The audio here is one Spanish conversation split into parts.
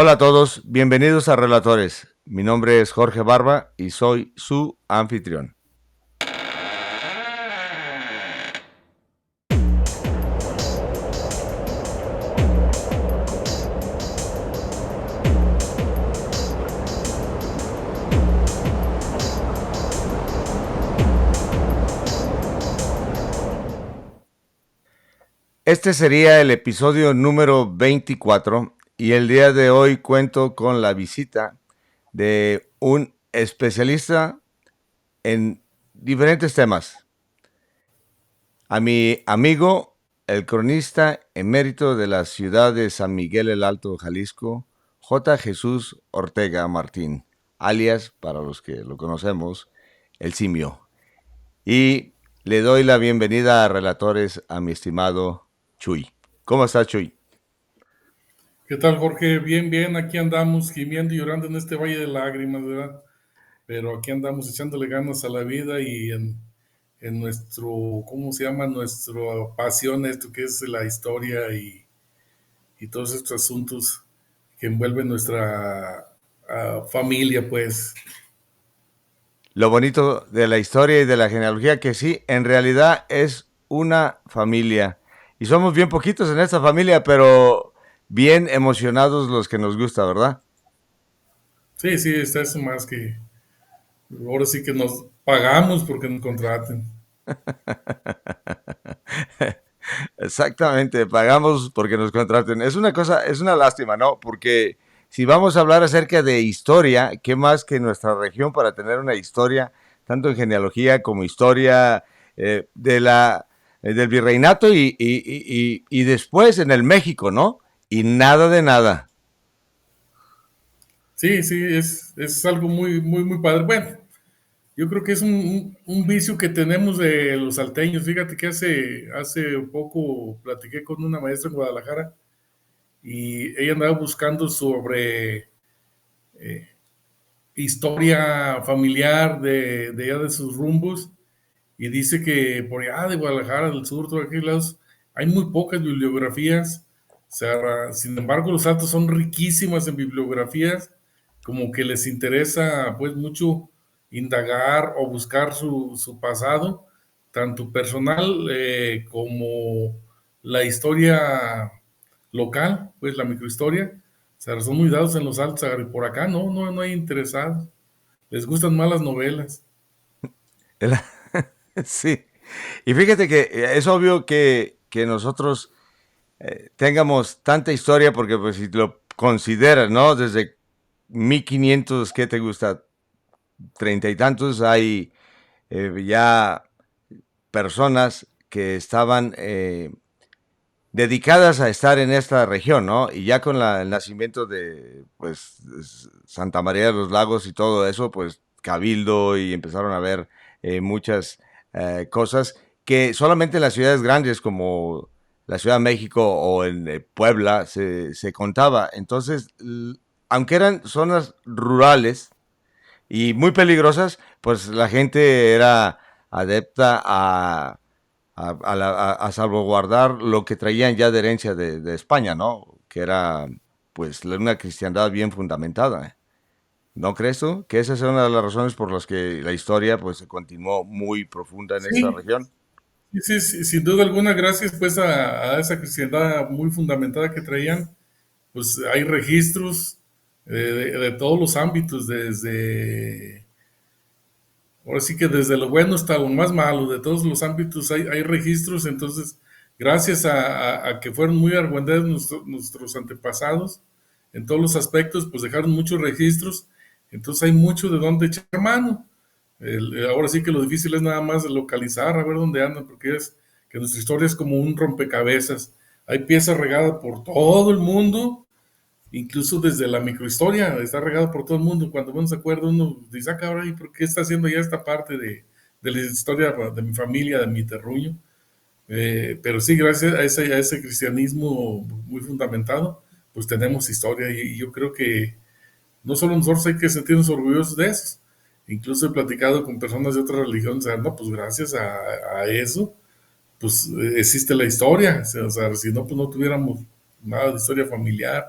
Hola a todos, bienvenidos a Relatores. Mi nombre es Jorge Barba y soy su anfitrión. Este sería el episodio número 24 y el día de hoy cuento con la visita de un especialista en diferentes temas. A mi amigo, el cronista emérito de la ciudad de San Miguel el Alto, Jalisco, J. Jesús Ortega Martín, alias, para los que lo conocemos, el Simio. Y le doy la bienvenida a Relatores a mi estimado Chuy. ¿Cómo estás, Chuy? ¿Qué tal, Jorge? Bien, bien, aquí andamos gimiendo y llorando en este valle de lágrimas, ¿verdad? Pero aquí andamos echándole ganas a la vida y en nuestro, ¿cómo se llama? Nuestra pasión, esto que es la historia y todos estos asuntos que envuelven nuestra familia, pues. Lo bonito de la historia y de la genealogía, que sí, en realidad es una familia. Y somos bien poquitos en esta familia, pero bien emocionados los que nos gusta, ¿verdad? Sí, sí, está eso más que, ahora sí que nos pagamos porque nos contraten. Exactamente, pagamos porque nos contraten. Es una cosa, es una lástima, ¿no? Porque si vamos a hablar acerca de historia, ¿qué más que nuestra región para tener una historia, tanto en genealogía como historia de del virreinato y después en el México, ¿no? Y nada de nada. Sí, sí, es algo muy, muy, muy padre. Bueno, yo creo que es un vicio que tenemos de los salteños. Fíjate que hace poco platiqué con una maestra en Guadalajara y ella andaba buscando sobre historia familiar de allá de sus rumbos y dice que por allá de Guadalajara, del sur, todos aquellos lados, hay muy pocas bibliografías. O sea, sin embargo, los altos son riquísimas en bibliografías, como que les interesa pues mucho indagar o buscar su pasado, tanto personal como la historia local, pues la microhistoria. O sea, son muy dados en los altos, y por acá no hay interesados. Les gustan más las novelas. Sí. Y fíjate que es obvio que nosotros tengamos tanta historia, porque pues si lo consideras, ¿no? Desde 1500, ¿qué te gusta? Treinta y tantos, hay ya personas que estaban dedicadas a estar en esta región, ¿no? Y ya con el nacimiento de, pues, Santa María de los Lagos y todo eso, pues, cabildo y empezaron a ver muchas cosas que solamente en las ciudades grandes como la Ciudad de México o en Puebla se contaba. Entonces, aunque eran zonas rurales, y muy peligrosas, pues la gente era adepta a salvaguardar lo que traían ya de herencia de España, ¿no? Que era pues una cristiandad bien fundamentada. ¿No crees tú? Que esa es una de las razones por las que la historia pues se continuó muy profunda en esta Sí, región. sí, sí, sí, sin duda alguna, gracias pues a esa cristiandad muy fundamentada que traían, pues hay registros de todos los ámbitos, desde, ahora sí que desde lo bueno hasta lo más malo, de todos los ámbitos hay registros, entonces gracias a que fueron muy argüenderos nuestros antepasados en todos los aspectos, pues dejaron muchos registros, entonces hay mucho de dónde echar mano. Ahora sí que lo difícil es nada más localizar, a ver dónde andan, porque es que nuestra historia es como un rompecabezas. Hay piezas regadas por todo el mundo, incluso desde la microhistoria, está regada por todo el mundo. Cuando uno se acuerda, uno dice, ah, cabrón, ¿y por qué está haciendo ya esta parte de la historia de mi familia, de mi terruño? Pero sí, gracias a ese cristianismo muy fundamentado, pues tenemos historia y yo creo que no solo nosotros hay que sentirnos orgullosos de eso. Incluso he platicado con personas de otras religiones, o sea, no, pues gracias a eso, pues existe la historia. O sea, si no, pues no tuviéramos nada de historia familiar.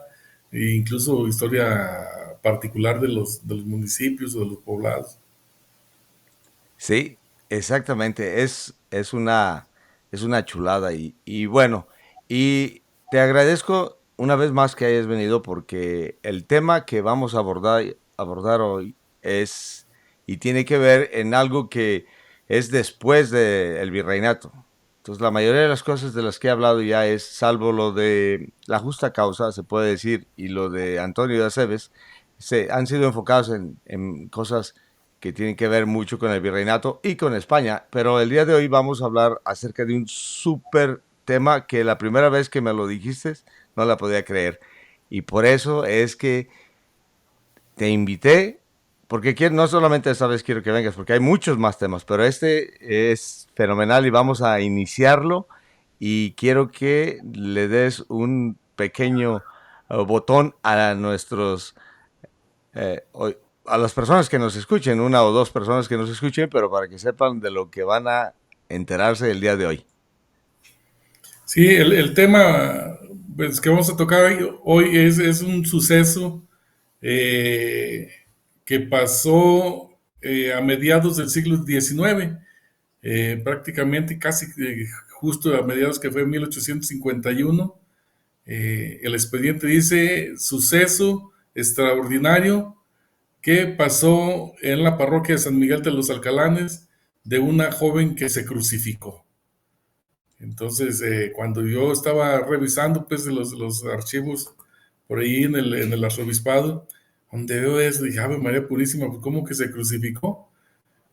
e incluso historia particular de los municipios o de los poblados. Sí, exactamente. Es una chulada. Y bueno, y te agradezco una vez más que hayas venido porque el tema que vamos a abordar hoy es y tiene que ver en algo que es después del virreinato. Entonces, la mayoría de las cosas de las que he hablado ya es, salvo lo de la justa causa, se puede decir, y lo de Antonio de Aceves, se han sido enfocados en cosas que tienen que ver mucho con el virreinato y con España. Pero el día de hoy vamos a hablar acerca de un súper tema que la primera vez que me lo dijiste no la podía creer. Y por eso es que te invité, porque quiero, no solamente esta vez quiero que vengas, porque hay muchos más temas, pero este es fenomenal y vamos a iniciarlo y quiero que le des un pequeño botón a nuestros eh, a las personas que nos escuchen, una o dos personas que nos escuchen, pero para que sepan de lo que van a enterarse el día de hoy. Sí, el tema pues, que vamos a tocar hoy es un suceso eh, que pasó a mediados del siglo XIX, prácticamente casi justo a mediados que fue en 1851. El expediente dice suceso extraordinario que pasó en la parroquia de San Miguel de los Alcalanes de una joven que se crucificó. Entonces, cuando yo estaba revisando pues los archivos por ahí en el arzobispado, donde veo eso, dije, Ave María Purísima, pues ¿cómo que se crucificó?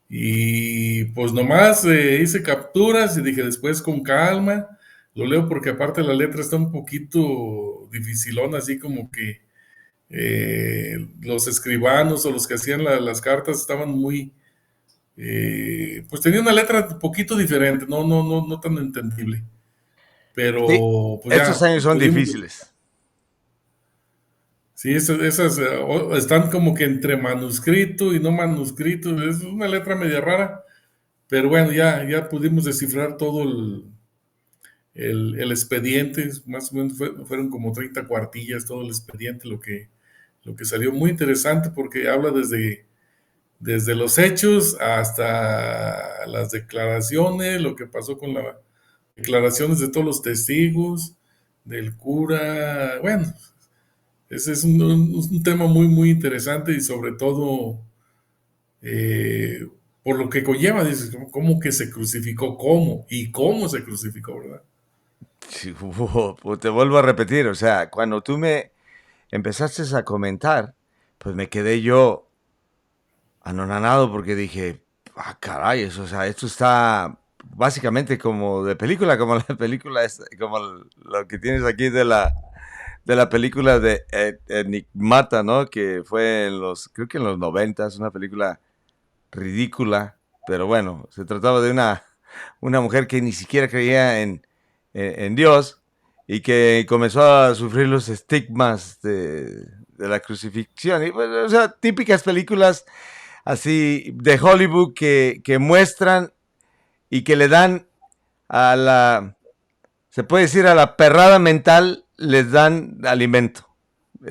Y pues nomás hice capturas y dije después con calma, lo leo porque aparte la letra está un poquito dificilona, así como que los escribanos o los que hacían las cartas estaban muy, pues tenía una letra un poquito diferente, no tan entendible. Sí, Pero pues estos ya años son pudimos, difíciles. sí, esas están como que entre manuscrito y no manuscrito, es una letra media rara, pero bueno, ya pudimos descifrar todo el expediente, más o menos fueron como 30 cuartillas todo el expediente, lo que salió muy interesante porque habla desde los hechos hasta las declaraciones, lo que pasó con las declaraciones de todos los testigos, del cura, bueno, ese es un tema muy interesante y sobre todo eh, por lo que conlleva, dices, ¿cómo que se crucificó? ¿Cómo? ¿Y cómo se crucificó, verdad? Sí, pues te vuelvo a repetir, o sea, cuando tú me empezaste a comentar, pues me quedé yo anonadado porque dije, ah, caray, eso, o sea, esto está básicamente como de película, como la película, como lo que tienes aquí de la película de Enigmata, ¿no? Que fue en los, creo que en los noventas, una película ridícula, pero bueno, se trataba de una mujer que ni siquiera creía en Dios y que comenzó a sufrir los estigmas de la crucifixión. Y, pues, o sea, típicas películas así de Hollywood que muestran y que le dan a la, se puede decir a la perrada mental, les dan alimento.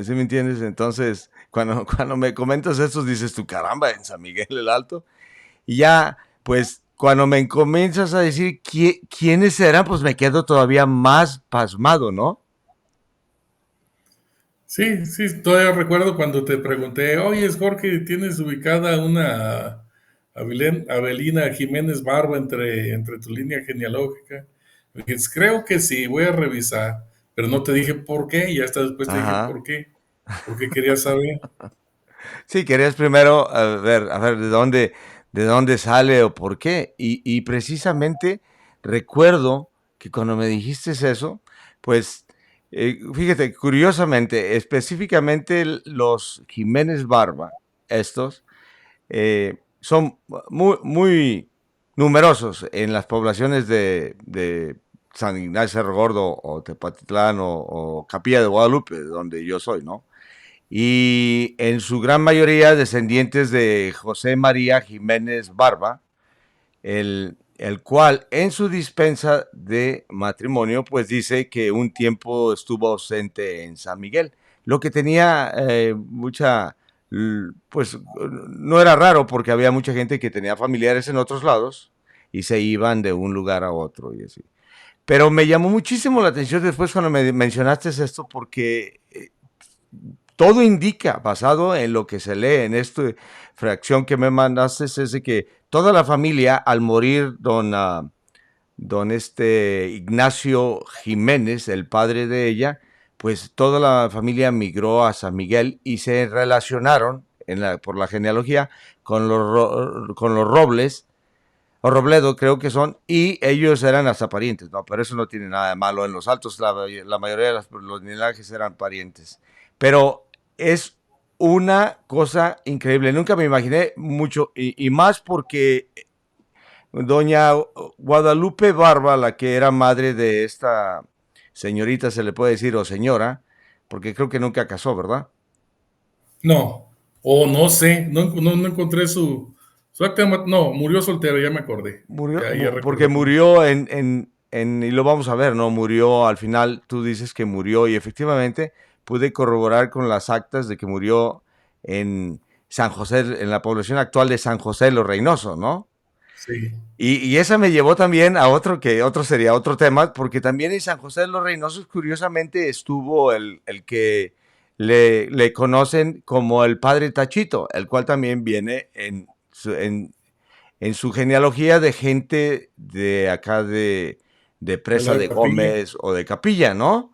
¿Sí me entiendes? Entonces, cuando me comentas esto, dices tú, caramba, en San Miguel el Alto. Y ya, pues, cuando me comienzas a decir quiénes eran, pues me quedo todavía más pasmado, ¿no? Sí, sí, todavía recuerdo cuando te pregunté, oye, Jorge, ¿tienes ubicada una Avelina Jiménez Barba entre tu línea genealógica? Me dijiste, creo que sí, voy a revisar, pero no te dije por qué, y hasta después te dije Ajá. por qué, porque quería saber. Sí, querías primero a ver de dónde sale o por qué. Y precisamente recuerdo que cuando me dijiste eso, pues fíjate, curiosamente, específicamente los Jiménez Barba, estos, son muy numerosos en las poblaciones de San Ignacio Cerro Gordo o Tepatitlán o Capilla de Guadalupe, donde yo soy, ¿no? Y en su gran mayoría descendientes de José María Jiménez Barba, el cual en su dispensa de matrimonio pues dice que un tiempo estuvo ausente en San Miguel. lo que tenía pues no era raro porque había mucha gente que tenía familiares en otros lados y se iban de un lugar a otro y así. Pero me llamó muchísimo la atención después cuando me mencionaste esto porque todo indica, basado en lo que se lee en esta fracción que me mandaste, es de que toda la familia, al morir don Ignacio Jiménez, el padre de ella, pues toda la familia migró a San Miguel y se relacionaron por la genealogía con los Robles, o Robledo creo que son, y ellos eran hasta parientes, ¿no? Pero eso no tiene nada de malo. En los Altos la mayoría de los linajes eran parientes. Pero es una cosa increíble. Nunca me imaginé mucho, y más porque doña Guadalupe Barba, la que era madre de esta señorita, se le puede decir, o señora, porque creo que nunca casó, ¿verdad? No, o no sé, no encontré su acta no, murió soltero, ya me acordé. Murió, Ya porque recordé. murió y lo vamos a ver, ¿no? Murió al final, tú dices que murió, y efectivamente pude corroborar con las actas de que murió en San José, en la población actual de San José de los Reynosos, ¿no? Sí, Y esa me llevó también a otro sería otro tema, porque también en San José de los Reynosos, curiosamente, estuvo el que le conocen como el padre Tachito, el cual también viene en su genealogía de gente de acá de de Presa la de capilla. Gómez o de Capilla, ¿no?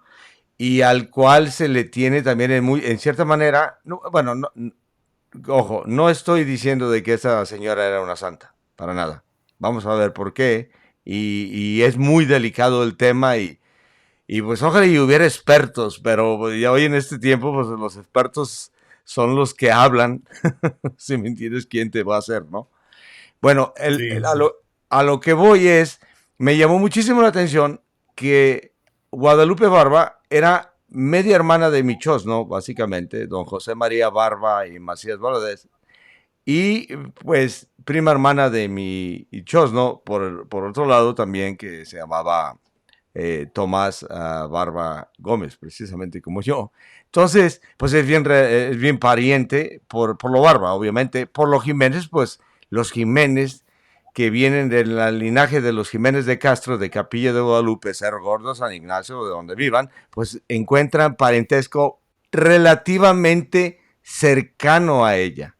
Y al cual se le tiene también en cierta manera, no, bueno, no, ojo, no estoy diciendo de que esa señora era una santa, para nada. Vamos a ver por qué. Y es muy delicado el tema y pues ojalá y hubiera expertos, pero ya hoy en este tiempo pues los expertos son los que hablan. Si me entiendes, ¿quién te va a hacer, no? Bueno, Sí, sí. a lo que voy es, me llamó muchísimo la atención que Guadalupe Barba era media hermana de Michos, ¿no? Básicamente, don José María Barba y Macías Valadez. Y pues prima hermana de mi Michos, ¿no? Por otro lado también que se llamaba Tomás Barba Gómez, precisamente como yo. Entonces, pues es bien pariente por lo Barba, obviamente. Por los Jiménez, pues los Jiménez que vienen del linaje de los Jiménez de Castro, de Capilla de Guadalupe, Cerro Gordo, San Ignacio, de donde vivan, pues encuentran parentesco relativamente cercano a ella.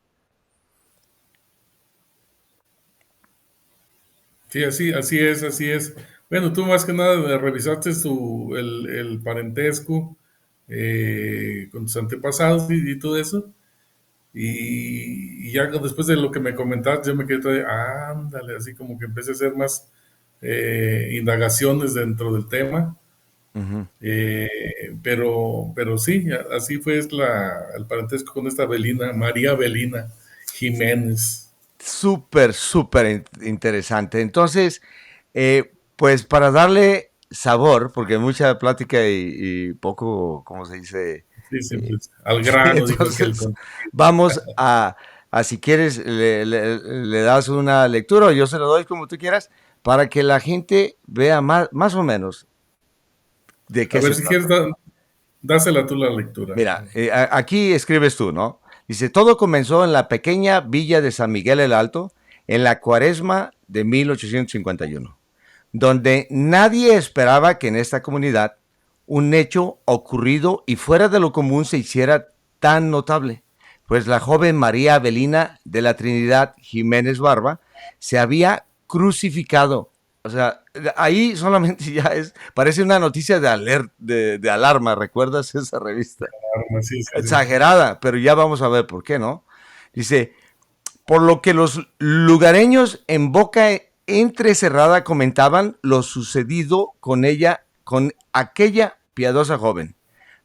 Sí, así es, así es. Bueno, tú más que nada revisaste el parentesco con tus antepasados y todo eso. Y ya después de lo que me comentaste, yo me quedé todavía, ándale, así como que empecé a hacer más indagaciones dentro del tema. Uh -huh. Pero sí, así fue el parentesco con esta Belina, María Belina Jiménez. Súper, súper interesante. Entonces, pues para darle sabor, porque mucha plática y poco, ¿cómo se dice? Sí, Eh, siempre al grano, dijo aquel entonces, con. vamos a si quieres, le das una lectura o yo se lo doy como tú quieras, para que la gente vea más o menos de A qué ver, se si quieres, trata. dásela tú la lectura. Mira, aquí escribes tú, ¿no? Dice, todo comenzó en la pequeña villa de San Miguel el Alto, en la cuaresma de 1851, donde nadie esperaba que en esta comunidad un hecho ocurrido y fuera de lo común se hiciera tan notable, pues la joven María Avelina de la Trinidad Jiménez Barba se había crucificado. O sea, ahí solamente ya parece una noticia de alarma, ¿recuerdas esa revista? Sí, sí, sí. Exagerada, pero ya vamos a ver por qué, ¿no? Dice, por lo que los lugareños en boca entrecerrada comentaban lo sucedido con ella, con aquella piadosa joven.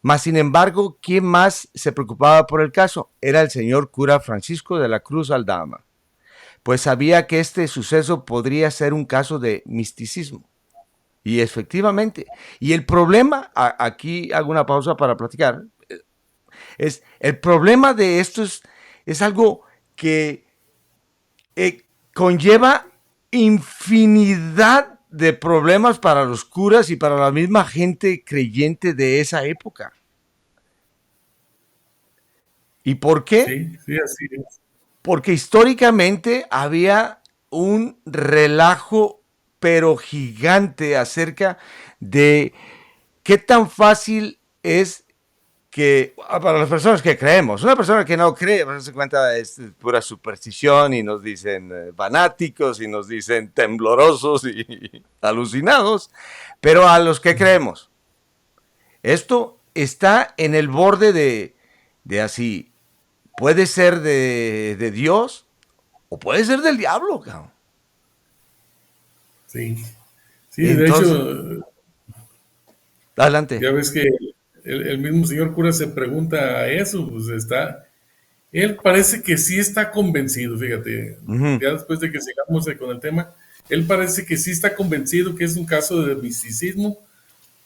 Mas, sin embargo, ¿quién más se preocupaba por el caso? Era el señor cura Francisco de la Cruz Aldama, pues sabía que este suceso podría ser un caso de misticismo. Y efectivamente. Y el problema, aquí hago una pausa para platicar, el problema de esto es algo que conlleva infinidad de problemas para los curas y para la misma gente creyente de esa época. ¿Y por qué? Sí, sí, así es. Porque históricamente había un relajo pero gigante acerca de qué tan fácil es que para las personas que creemos, una persona que no cree, pues, se cuenta es pura superstición y nos dicen fanáticos y nos dicen temblorosos y alucinados, pero a los que creemos, esto está en el borde de así, puede ser de Dios o puede ser del diablo, cabrón. Sí, sí, de Entonces, hecho, adelante. ya ves que el mismo señor cura se pregunta a eso, pues está, él parece que sí está convencido, fíjate, Ujú, ya después de que sigamos con el tema, él parece que sí está convencido que es un caso de misticismo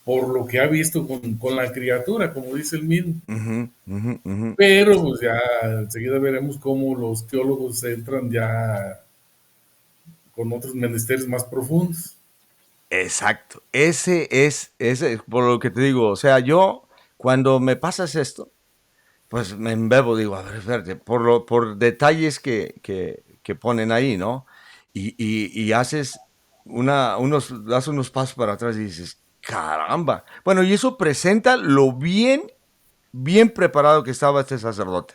por lo que ha visto con la criatura, como dice el mismo. ujú, ujú, ujú. Pero pues ya enseguida veremos cómo los teólogos entran ya con otros menesteres más profundos. Exacto. Ese, por lo que te digo, o sea, yo cuando me pasas esto, pues me embebo, digo, a ver, espérate, por detalles que ponen ahí, ¿no? Y haces das unos pasos para atrás y dices, caramba. Bueno, y eso presenta lo bien preparado que estaba este sacerdote.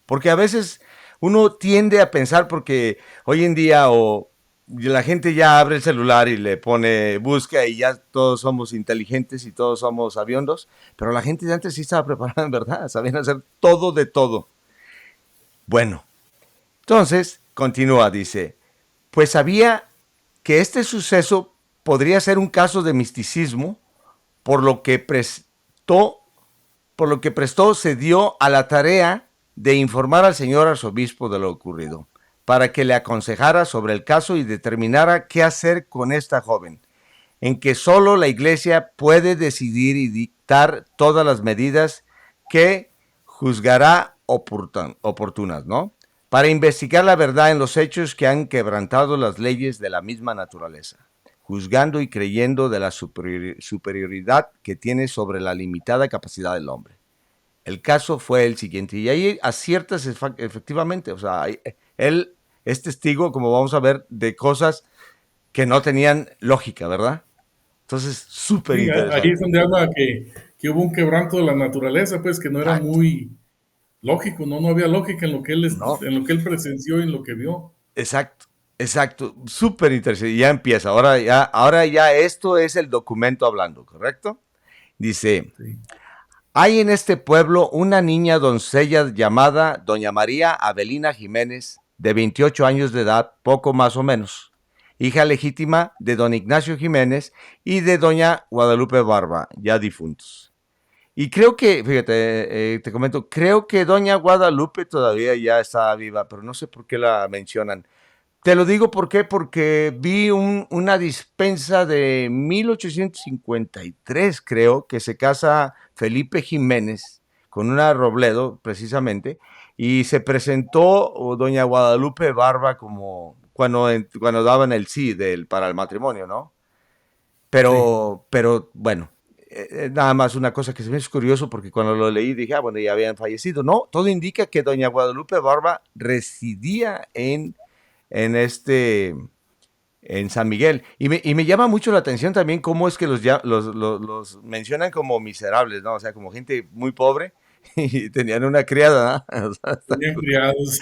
Porque a veces uno tiende a pensar, porque hoy en día o la gente ya abre el celular y le pone busca y ya todos somos inteligentes y todos somos aviondos, pero la gente de antes sí estaba preparada en verdad, sabían hacer todo de todo. Bueno, entonces continúa, dice, pues sabía que este suceso podría ser un caso de misticismo, por lo que prestó se dio a la tarea de informar al señor arzobispo de lo ocurrido, para que le aconsejara sobre el caso y determinara qué hacer con esta joven, en que solo la Iglesia puede decidir y dictar todas las medidas que juzgará oportunas, ¿no? Para investigar la verdad en los hechos que han quebrantado las leyes de la misma naturaleza, juzgando y creyendo de la superioridad que tiene sobre la limitada capacidad del hombre. El caso fue el siguiente, y ahí aciertas efectivamente, o sea, él es testigo, como vamos a ver, de cosas que no tenían lógica, ¿verdad? Entonces, súper Sí, ahí es interesante. donde habla que hubo un quebranto de la naturaleza, pues que no era Exacto. muy lógico, no había lógica en lo que No, en lo que él presenció y en lo que vio. exacto, exacto, súper interesante. Y ya empieza, ahora ya esto es el documento hablando, ¿correcto? Dice, Sí, hay en este pueblo una niña doncella llamada Doña María Avelina Jiménez, de 28 años de edad, poco más o menos, hija legítima de don Ignacio Jiménez y de doña Guadalupe Barba, ya difuntos. Y creo que, fíjate, te comento, creo que doña Guadalupe todavía ya está viva, pero no sé por qué la mencionan. Te lo digo ¿por qué? Porque vi una dispensa de 1853, creo, que se casa Felipe Jiménez con una Robledo, precisamente, y se presentó doña Guadalupe Barba como cuando daban el sí para el matrimonio, ¿no? sí. Pero bueno, nada más una cosa que se me hizo curioso porque cuando lo leí dije, bueno, ya habían fallecido. No, todo indica que doña Guadalupe Barba residía en este, en San Miguel. Y me llama mucho la atención también cómo es que los mencionan como miserables, ¿no? O sea, como gente muy pobre y tenían una criada, ¿no? O sea, Tenían criados.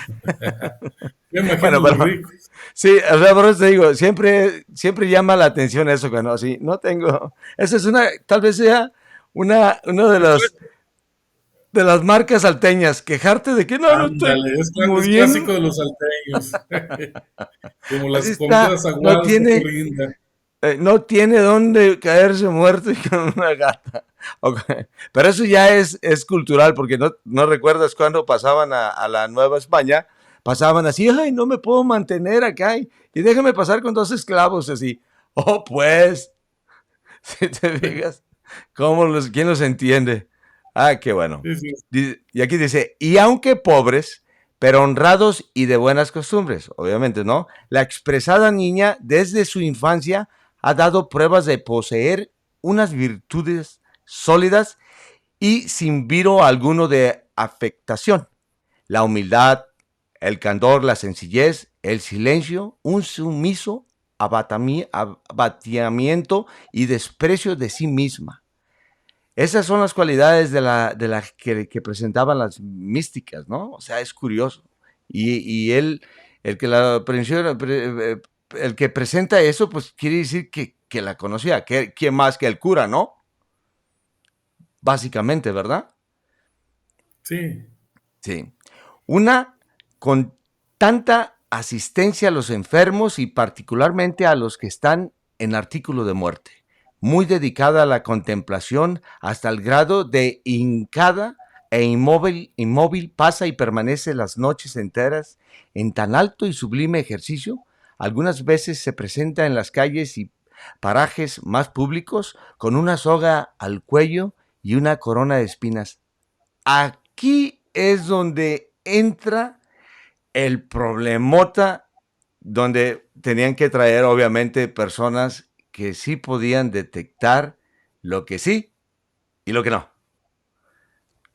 Me imagino bueno, los pero ricos. sí, o sea, por eso te digo, siempre llama la atención eso, que no, sí, no tengo, esa es tal vez sea uno de las marcas salteñas, quejarte de que no estoy Ándale, es muriendo, clásico de los salteños. Como así las está, comidas aguadas que rinda. no tiene dónde caerse muerto y con una gata. Okay. Pero eso ya es cultural, porque no recuerdas cuando pasaban a la Nueva España, pasaban así, ay, no me puedo mantener acá y déjame pasar con dos esclavos así. Oh, pues, si te fijas, ¿quién los entiende? Ah, qué bueno. Sí, sí. Y aquí dice, y aunque pobres, pero honrados y de buenas costumbres, obviamente, ¿no? La expresada niña desde su infancia ha dado pruebas de poseer unas virtudes sólidas y sin viro alguno de afectación. la humildad, el candor, la sencillez, el silencio, un sumiso abatimiento y desprecio de sí misma. Esas son las cualidades de la que presentaban las místicas, ¿no? O sea, es curioso. Y él, el que la el que presenta eso, pues quiere decir que la conocía. ¿Quién más que el cura, no? Básicamente, ¿verdad? Sí, Sí. Una con tanta asistencia a los enfermos y particularmente a los que están en artículo de muerte, muy dedicada a la contemplación hasta el grado de hincada e inmóvil pasa y permanece las noches enteras en tan alto y sublime ejercicio. Algunas veces se presenta en las calles y parajes más públicos con una soga al cuello y una corona de espinas. Aquí es donde entra el problemota, donde tenían que traer obviamente personas que sí podían detectar lo que sí y lo que no.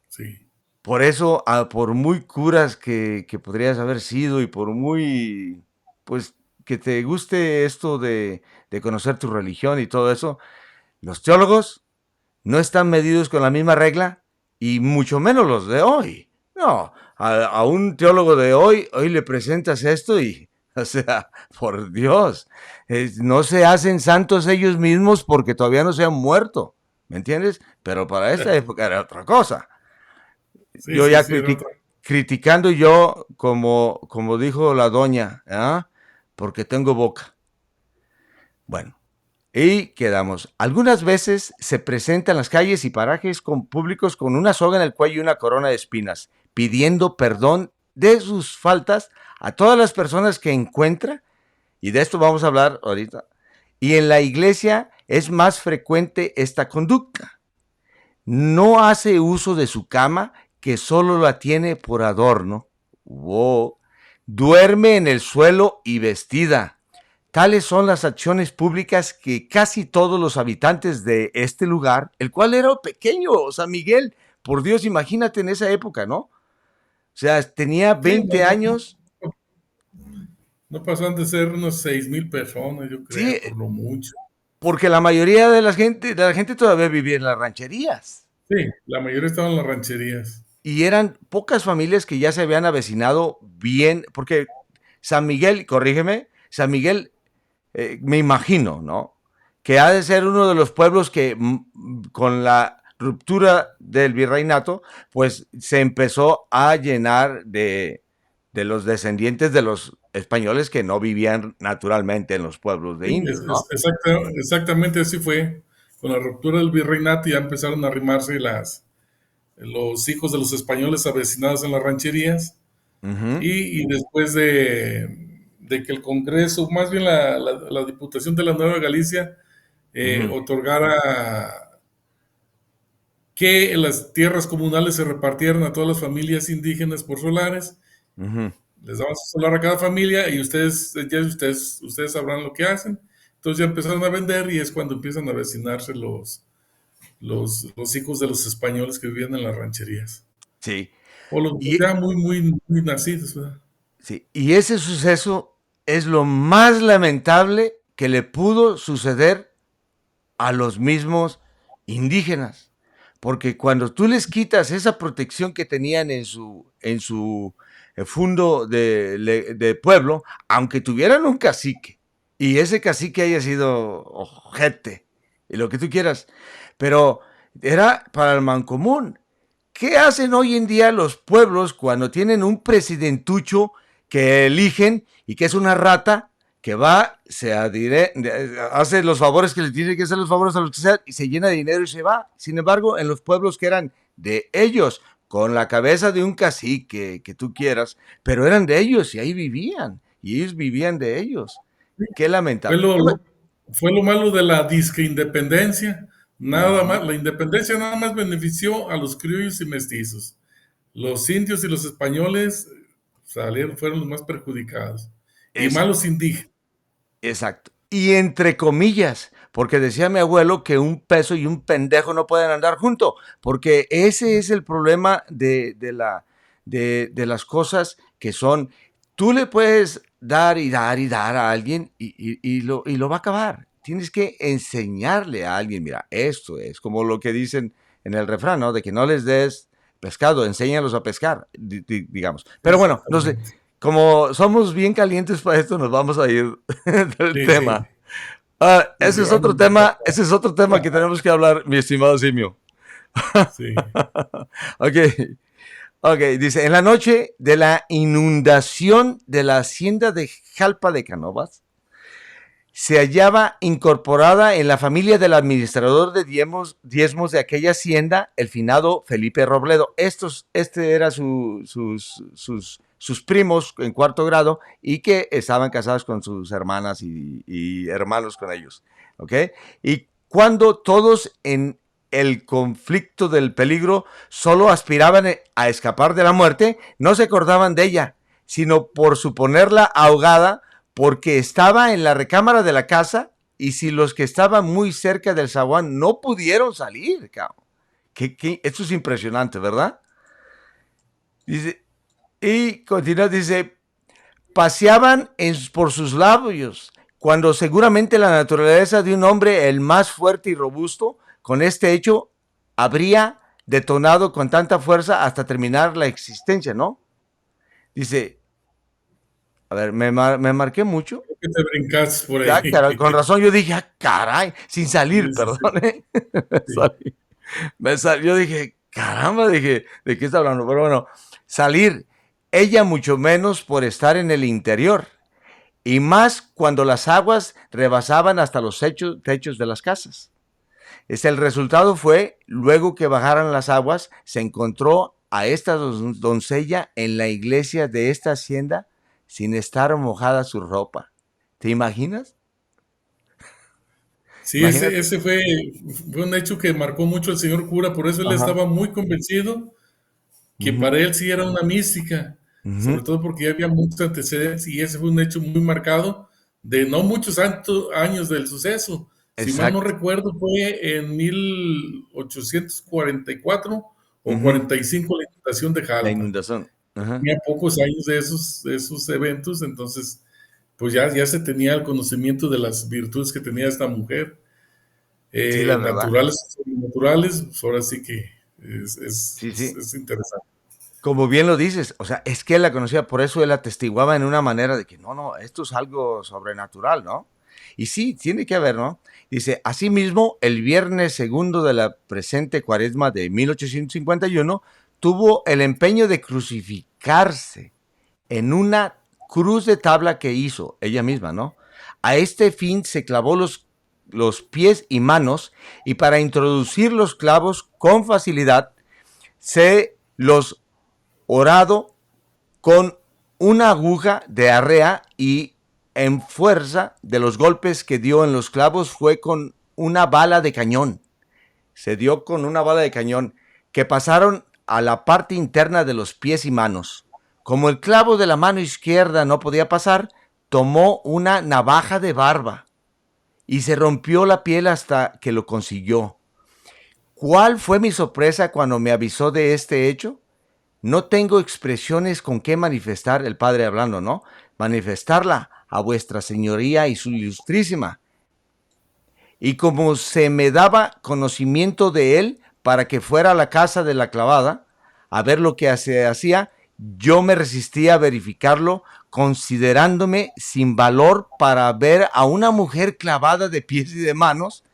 sí. Por eso, por muy curas que podrías haber sido y por muy, pues, que te guste esto de conocer tu religión y todo eso, los teólogos no están medidos con la misma regla y mucho menos los de hoy. No, a un teólogo de hoy le presentas esto y, o sea, por Dios, no se hacen santos ellos mismos porque todavía no se han muerto, ¿me entiendes? Pero para esta época era otra cosa. Sí, Yo sí, ya sí, era otra. criticando yo, como dijo la doña, ¿ah? Porque tengo boca. Bueno, y quedamos. Algunas veces se presenta en las calles y parajes con públicos con una soga en el cuello y una corona de espinas, pidiendo perdón de sus faltas a todas las personas que encuentra, y de esto vamos a hablar ahorita. Y en la iglesia es más frecuente esta conducta. No hace uso de su cama, que solo la tiene por adorno. Wow. Duerme en el suelo y vestida. Tales son las acciones públicas que casi todos los habitantes de este lugar, el cual era pequeño, San Miguel, por Dios, imagínate en esa época, ¿no? O sea, tenía Sí, 20 años, no pasan de ser unos 6,000 personas, yo sí, creo, por lo mucho. porque la mayoría de la gente todavía vivía en las rancherías. Sí, la mayoría estaban en las rancherías. Y eran pocas familias que ya se habían avecinado bien, porque San Miguel, corrígeme, San Miguel, me imagino, ¿no? Que ha de ser uno de los pueblos que con la ruptura del virreinato, pues se empezó a llenar de los descendientes de los españoles que no vivían naturalmente en los pueblos de Sí, indios, ¿no? exactamente así fue. Con la ruptura del virreinato ya empezaron a arrimarse los hijos de los españoles avecinados en las rancherías. Ujú, Y después de que el Congreso, más bien la Diputación de la Nueva Galicia, ujú, otorgara que las tierras comunales se repartieran a todas las familias indígenas por solares, ujú. les daban su solar a cada familia y ustedes sabrán lo que hacen. Entonces ya empezaron a vender y es cuando empiezan a vecinarse los hijos de los españoles que vivían en las rancherías. Sí. O los Y, ya muy, muy, muy nacidos, ¿verdad? sí, y ese suceso es lo más lamentable que le pudo suceder a los mismos indígenas. Porque cuando tú les quitas esa protección que tenían en su fundo de pueblo, aunque tuvieran un cacique, y ese cacique haya sido ojete, y lo que tú quieras, pero era para el mancomún. ¿Qué hacen hoy en día los pueblos cuando tienen un presidentucho que eligen y que es una rata que va, hace los favores que le tiene que hacer los favores a los que sea y se llena de dinero y se va? Sin embargo, en los pueblos que eran de ellos, con la cabeza de un cacique que tú quieras, pero eran de ellos y ahí vivían y ellos vivían de ellos. Qué Fue lamentable. fue lo malo de la disque independencia. Nada Ujú. más, la independencia nada más benefició a los criollos y mestizos. Los indios y los españoles fueron los más perjudicados. Y Exacto. malos indígenas. Exacto. Y entre comillas, porque decía mi abuelo que un peso y un pendejo no pueden andar juntos, porque ese es el problema de las cosas que son. Tú le puedes dar y dar y dar a alguien y lo va a acabar. Tienes que enseñarle a alguien, mira, esto es como lo que dicen en el refrán, ¿no? De que no les des pescado, enséñalos a pescar, digamos. Pero bueno, no sé, Exactamente. como somos bien calientes para esto, nos vamos a ir del Sí, sí, tema. Ah, sí, sí, vamos a tratar. ese es otro tema que tenemos que hablar, mi estimado Simio. Sí, Ok, ok, dice, en la noche de la inundación de la hacienda de Jalpa de Canovas, se hallaba incorporada en la familia del administrador de diezmos de aquella hacienda, el finado Felipe Robledo. Este era sus primos en cuarto grado y que estaban casados con sus hermanas y hermanos con ellos. ¿Ok? Y cuando todos en el conflicto del peligro solo aspiraban a escapar de la muerte, no se acordaban de ella, sino por suponerla ahogada porque estaba en la recámara de la casa y si los que estaban muy cerca del zaguán no pudieron salir, cabrón. Esto es impresionante, ¿verdad? Dice, y continúa, dice, paseaban por sus labios, cuando seguramente la naturaleza de un hombre, el más fuerte y robusto, con este hecho, habría detonado con tanta fuerza hasta terminar la existencia, ¿no? Dice, a ver, me marqué mucho. creo que te brincas por ahí. Ah, caray, con razón yo dije, ah, caray, sin salir, Sí, sí, perdón, sí, ¿eh? sí. Yo dije, caramba, dije, ¿de qué está hablando? Pero bueno, salir, ella mucho menos por estar en el interior, y más cuando las aguas rebasaban hasta los techos de las casas. El resultado fue, luego que bajaran las aguas, se encontró a esta doncella en la iglesia de esta hacienda sin estar mojada su ropa. ¿Te imaginas? Sí, Imagínate. fue un hecho que marcó mucho al señor cura, por eso él Ajá. estaba muy convencido que Ujú, para él sí era una mística, ujú. sobre todo porque ya había muchos antecedentes y ese fue un hecho muy marcado de no muchos años del suceso. Si mal no Exacto. recuerdo, fue en 1844 o Ujú. 45 la inundación de La Jalpa. inundación. Ajá. Tenía pocos años de esos eventos, entonces pues ya se tenía el conocimiento de las virtudes que tenía esta mujer, Sí, la verdad. naturales o sobrenaturales, pues ahora sí que Sí, sí. es interesante. Como bien lo dices, o sea, es que él la conocía, por eso él atestiguaba en una manera de que no, no, esto es algo sobrenatural, ¿no? Y sí, tiene que haber, ¿no? Dice, asimismo, el viernes segundo de la presente cuaresma de 1851, tuvo el empeño de crucificarse en una cruz de tabla que hizo ella misma, ¿no? A este fin se clavó los pies y manos y para introducir los clavos con facilidad se los orado con una aguja de arrea y en fuerza de los golpes que dio en los clavos fue con una bala de cañón. Se dio con una bala de cañón que pasaron a la parte interna de los pies y manos. Como el clavo de la mano izquierda no podía pasar, tomó una navaja de barba y se rompió la piel hasta que lo consiguió. ¿Cuál fue mi sorpresa cuando me avisó de este hecho? No tengo expresiones con qué manifestar, el padre hablando, ¿no? Manifestarla a vuestra señoría y su ilustrísima. Y como se me daba conocimiento de él para que fuera a la casa de la clavada a ver lo que se hacía, yo me resistí a verificarlo, considerándome sin valor para ver a una mujer clavada de pies y de manos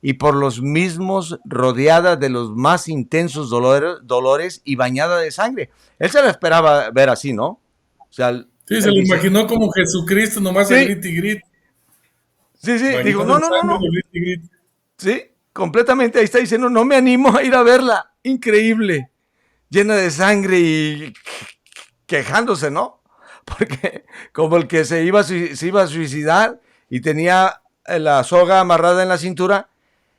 y por los mismos rodeada de los más intensos dolores y bañada de sangre. Él se la esperaba ver así, ¿no? O sea, Sí, se él lo dice, imaginó como Jesucristo, nomás a sí, grito y grito, sí, sí, digo, bañado no, en no, no, sangre, no, a grito y grito. sí, completamente, ahí está diciendo, no me animo a ir a verla, increíble, llena de sangre y quejándose, ¿no? Porque como el que se iba a suicidar y tenía la soga amarrada en la cintura,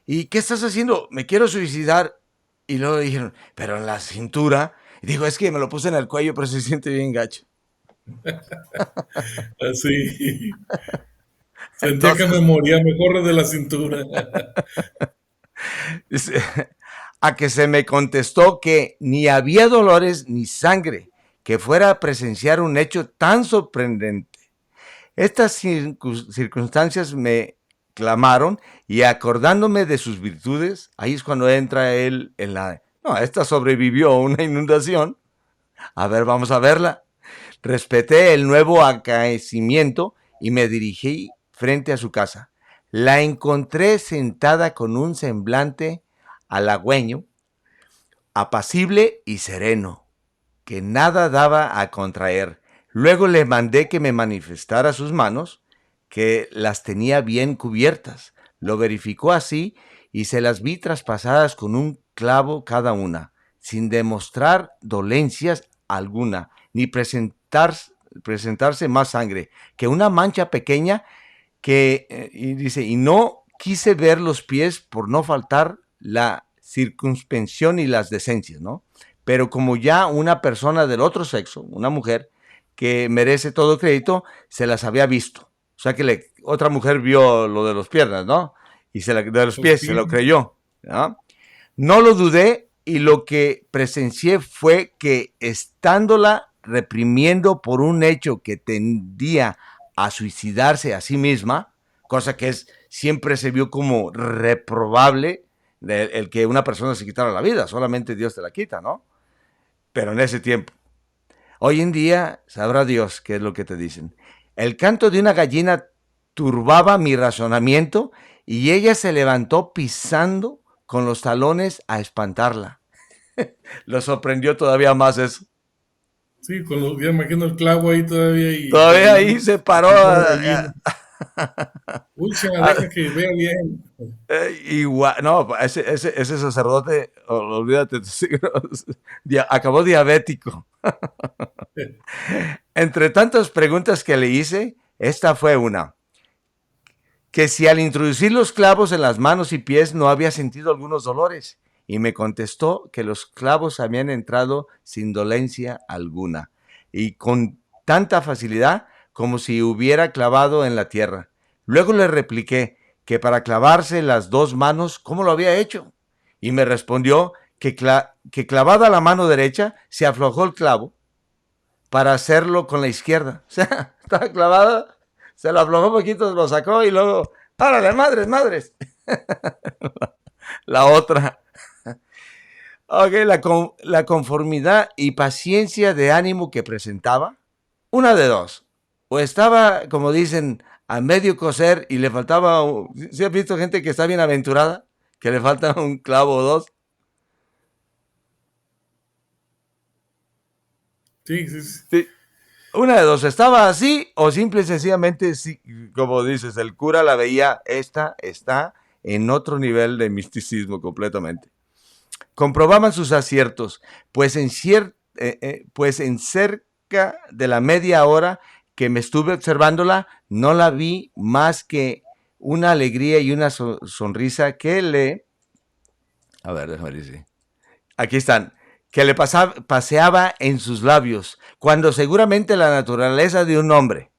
¿y qué estás haciendo? Me quiero suicidar. Y luego dijeron, pero en la cintura. Y digo, es que me lo puse en el cuello, pero se siente bien gacho. Así. Sentía que me Entonces, moría, mejor de la cintura. dice, a que se me contestó que ni había dolores ni sangre, que fuera a presenciar un hecho tan sorprendente. Estas circunstancias me clamaron y acordándome de sus virtudes, ahí es cuando entra él en la... No, esta sobrevivió a una inundación. A ver, vamos a verla. Respeté el nuevo acaecimiento y me dirigí frente a su casa. La encontré sentada con un semblante halagüeño, apacible y sereno, que nada daba a contraer. Luego le mandé que me manifestara sus manos, que las tenía bien cubiertas. Lo verificó así y se las vi traspasadas con un clavo cada una, sin demostrar dolencias alguna, ni presentarse más sangre que una mancha pequeña que, y dice, y no quise ver los pies por no faltar la circunspección y las decencias, ¿no? Pero como ya una persona del otro sexo, una mujer que merece todo crédito, se las había visto. O sea que otra mujer vio lo de los piernas, ¿no? Y de los pies se lo creyó, ¿no? No lo dudé y lo que presencié fue que estándola reprimiendo por un hecho que tendía a suicidarse a sí misma, cosa que siempre se vio como reprobable el que una persona se quitara la vida, solamente Dios te la quita, ¿no? Pero en ese tiempo. Hoy en día, sabrá Dios qué es lo que te dicen. El canto de una gallina turbaba mi razonamiento y ella se levantó pisando con los talones a espantarla. Lo sorprendió todavía más eso. Sí, ya imagino el clavo ahí todavía y Todavía ahí se paró. Ucha, deja que vea bien. Igual, no, ese sacerdote, olvídate, acabó diabético. Entre tantas preguntas que le hice, esta fue una. Que si al introducir los clavos en las manos y pies no había sentido algunos dolores. Y me contestó que los clavos habían entrado sin dolencia alguna y con tanta facilidad como si hubiera clavado en la tierra. Luego le repliqué que para clavarse las dos manos, ¿cómo lo había hecho? Y me respondió que clavada la mano derecha se aflojó el clavo para hacerlo con la izquierda. O sea, estaba clavada, se lo aflojó un poquito, lo sacó y luego, ¡párale, madres! La otra. Ok, la conformidad y paciencia de ánimo que presentaba, una de dos. O estaba, como dicen, a medio coser y le faltaba... ¿Sí has visto gente que está bien aventurada? Que le falta un clavo o dos. Sí, sí, sí. Sí. Una de dos, estaba así o simple y sencillamente, sí, como dices, el cura la veía, esta está en otro nivel de misticismo completamente. Comprobaban sus aciertos, pues pues en cerca de la media hora que me estuve observándola, no la vi más que una alegría y una sonrisa que le... A ver, déjame decir. Aquí están. Que le paseaba en sus labios, cuando seguramente la naturaleza de un hombre,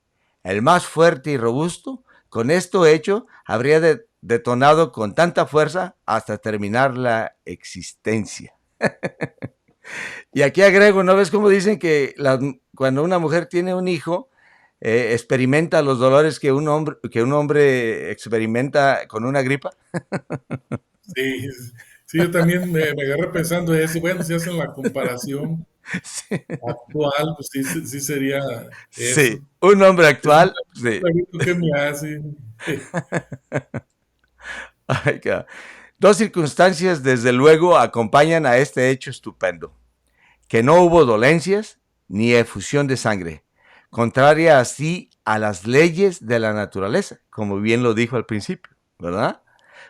el más fuerte y robusto, con esto hecho, habría detonado con tanta fuerza hasta terminar la existencia. Y aquí agrego, ¿no ves cómo dicen que cuando una mujer tiene un hijo, experimenta los dolores que un hombre experimenta con una gripa? Sí, sí, yo también me agarré pensando eso. Bueno, si hacen la comparación Sí, actual, pues sí, sí sería sí. eso. Un hombre Es un actual, sí. clavito que me hace. Ay, dos circunstancias, desde luego, acompañan a este hecho estupendo. Que no hubo dolencias ni efusión de sangre, contraria así a las leyes de la naturaleza, como bien lo dijo al principio, ¿verdad?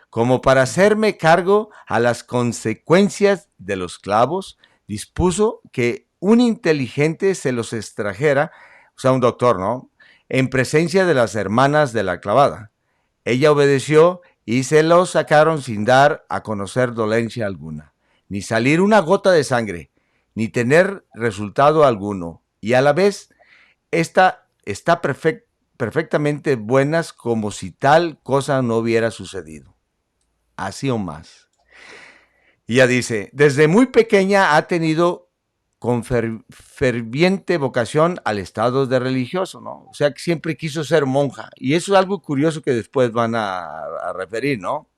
Como para hacerme cargo a las consecuencias de los clavos, dispuso que un inteligente se los extrajera, o sea, un doctor, ¿no? En presencia de las hermanas de la clavada. Ella obedeció y se los sacaron sin dar a conocer dolencia alguna, ni salir una gota de sangre, ni tener resultado alguno. Y a la vez, esta está perfectamente buenas como si tal cosa no hubiera sucedido. Así o más. Y ella dice, desde muy pequeña ha tenido con ferviente vocación al estado de religioso, ¿no? O sea, que siempre quiso ser monja. Y eso es algo curioso que después van a referir, ¿no?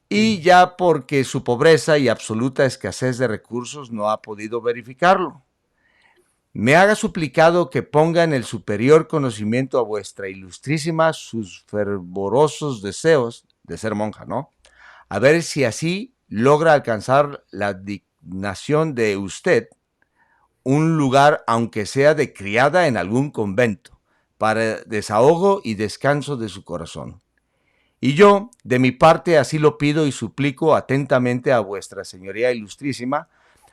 Y sí, ya porque su pobreza y absoluta escasez de recursos no ha podido verificarlo. Me haga suplicado que ponga en el superior conocimiento a vuestra ilustrísima sus fervorosos deseos de ser monja, ¿no? A ver si así logra alcanzar la dignación de usted un lugar, aunque sea de criada en algún convento, para desahogo y descanso de su corazón. Y yo, de mi parte, así lo pido y suplico atentamente a vuestra señoría ilustrísima,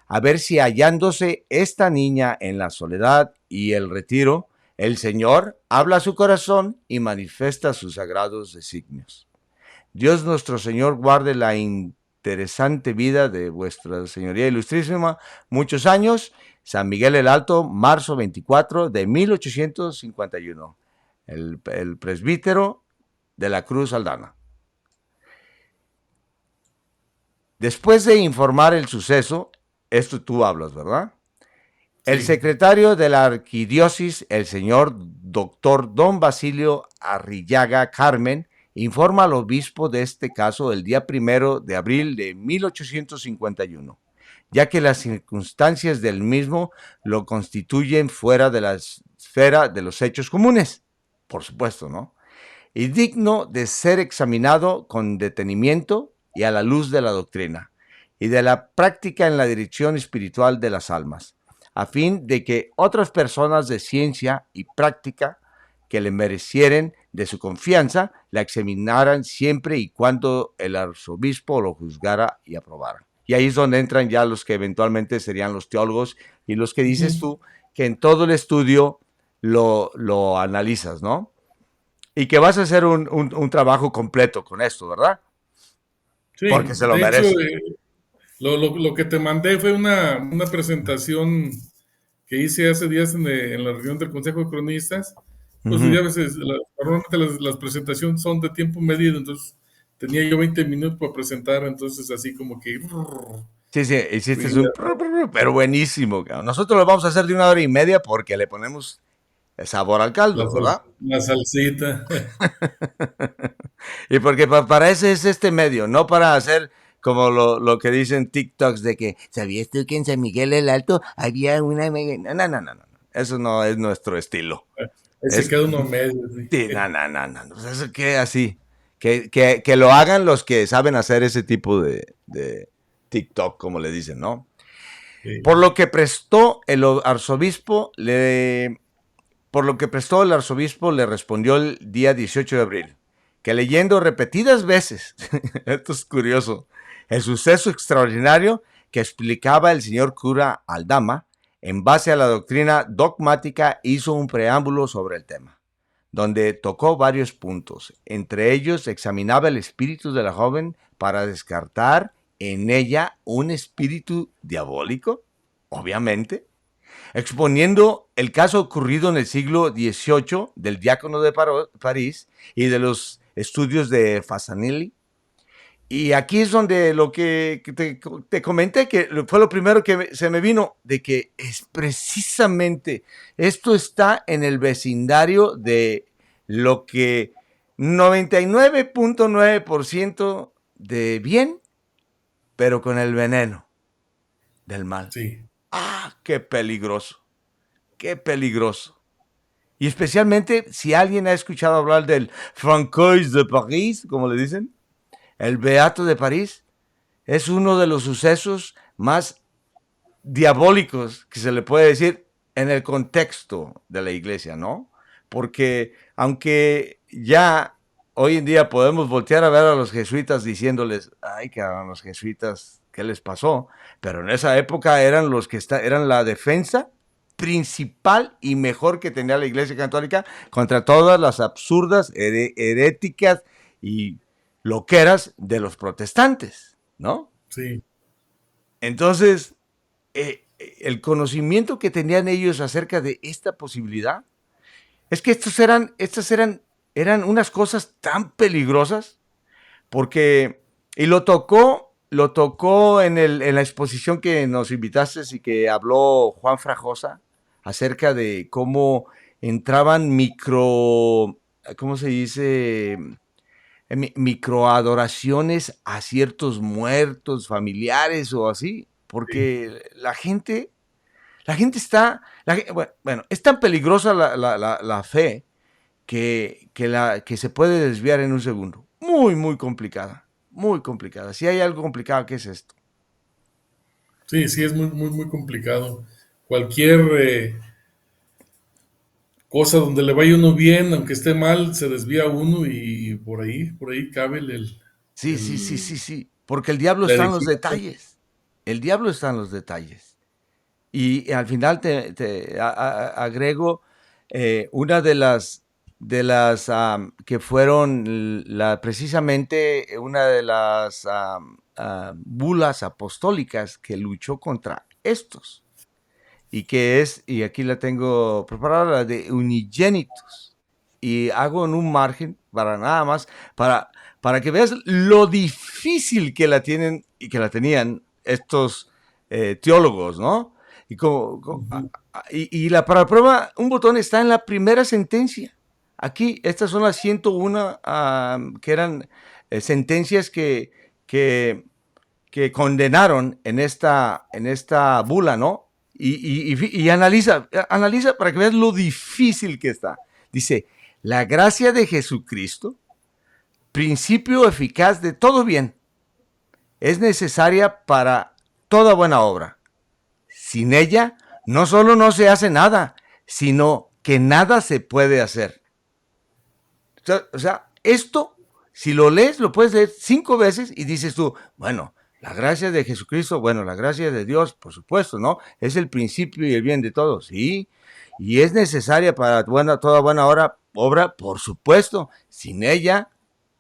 a ver si hallándose esta niña en la soledad y el retiro, el Señor habla a su corazón y manifiesta sus sagrados designios. Dios nuestro Señor guarde la interesante vida de vuestra señoría ilustrísima muchos años. San Miguel el Alto, marzo 24 de 1851. El presbítero de la Cruz Aldana. Después de informar el suceso, esto tú hablas, ¿verdad? El sí. secretario de la arquidiócesis, el señor doctor don Basilio Arrillaga Carmen, informa al obispo de este caso el día 1 de abril de 1851, ya que las circunstancias del mismo lo constituyen fuera de la esfera de los hechos comunes, por supuesto, ¿no? Y digno de ser examinado con detenimiento y a la luz de la doctrina y de la práctica en la dirección espiritual de las almas, a fin de que otras personas de ciencia y práctica que le merecieren de su confianza la examinaran siempre y cuando el arzobispo lo juzgara y aprobara. Y ahí es donde entran ya los que eventualmente serían los teólogos y los que dices Ujú. tú que en todo el estudio lo analizas, ¿no? Y que vas a hacer un trabajo completo con esto, ¿verdad? Sí, Porque se lo de hecho, merece. lo que te mandé fue una presentación que hice hace días en la reunión del Consejo de Cronistas. Pues ya Ujú. a veces, normalmente las presentaciones son de tiempo medido, entonces tenía yo 20 minutos para presentar, entonces así como que... Sí, sí, hiciste y un pero buenísimo, cabrón. Nosotros lo vamos a hacer de 1 hora y media porque le ponemos sabor al caldo, ¿verdad? la salsita. Y porque para eso es este medio, no para hacer como lo que dicen TikToks de que, ¿sabías tú que en San Miguel el Alto había una... No, no, no, no, no. Eso no es nuestro estilo. Ahí se Es, queda uno medio, sí. sí, no, no, no, no. Pues eso que así. Que lo hagan los que saben hacer ese tipo de TikTok, como le dicen, ¿no? Por Sí. lo que prestó el arzobispo, por lo que prestó el arzobispo le respondió el día 18 de abril, que leyendo repetidas veces, esto es curioso, el suceso extraordinario que explicaba el señor cura Aldama, en base a la doctrina dogmática hizo un preámbulo sobre el tema, donde tocó varios puntos. Entre ellos examinaba el espíritu de la joven para descartar en ella un espíritu diabólico, obviamente, exponiendo el caso ocurrido en el siglo XVIII del diácono de París y de los estudios de Fasanelli. Y aquí es donde lo que te comenté, que fue lo primero que se me vino, de que es precisamente esto está en el vecindario de lo que 99.9% de bien, pero con el veneno del mal. Sí. ¡Ah, qué peligroso! ¡Qué peligroso! Y especialmente si alguien ha escuchado hablar del Francois de París, como le dicen, el Beato de París, es uno de los sucesos más diabólicos que se le puede decir en el contexto de la iglesia, ¿no? Porque aunque ya hoy en día podemos voltear a ver a los jesuitas diciéndoles, ay, cabrón, los jesuitas, ¿qué les pasó? Pero en esa época eran los que eran la defensa principal y mejor que tenía la iglesia católica contra todas las absurdas, heréticas y loqueras de los protestantes, ¿no? Sí. Entonces, el conocimiento que tenían ellos acerca de esta posibilidad es que eran unas cosas tan peligrosas porque, y lo tocó lo tocó en la exposición que nos invitaste y que habló Juan Frajosa acerca de cómo entraban ¿cómo se dice? Microadoraciones a ciertos muertos, familiares o así, Sí, porque la gente está, bueno, es tan peligrosa la fe que se puede desviar en un segundo. Muy, muy complicada, muy complicada. Si hay algo complicado, ¿qué es esto? sí, sí, es muy, muy, muy complicado. Cualquier cosa donde le vaya uno bien, aunque esté mal, se desvía uno y por ahí cabe Sí, sí, sí, el- sí, sí, porque el diablo la está en los herejía. detalles. El diablo está en los detalles. Y al final agrego una de las que fueron precisamente una de las bulas apostólicas que luchó contra estos. Y que es, y aquí la tengo preparada, la de unigénitos. Y hago en un margen para nada más, para, para que veas lo difícil que la tienen y que la tenían estos teólogos, ¿no? Y, Ujú. para prueba, un botón está en la primera sentencia. Aquí, estas son las 101 que eran sentencias que condenaron en esta bula, ¿no? Y analiza para que veas lo difícil que está. Dice, la gracia de Jesucristo, principio eficaz de todo bien, es necesaria para toda buena obra. Sin ella, no solo no se hace nada, sino que nada se puede hacer. O sea, esto, si lo lees, lo puedes leer 5 veces y dices tú, bueno, la gracia de Jesucristo, bueno, la gracia de Dios, por supuesto, ¿no? Es el principio y el bien de todos, sí. Y es necesaria para toda buena obra, por supuesto. Sin ella,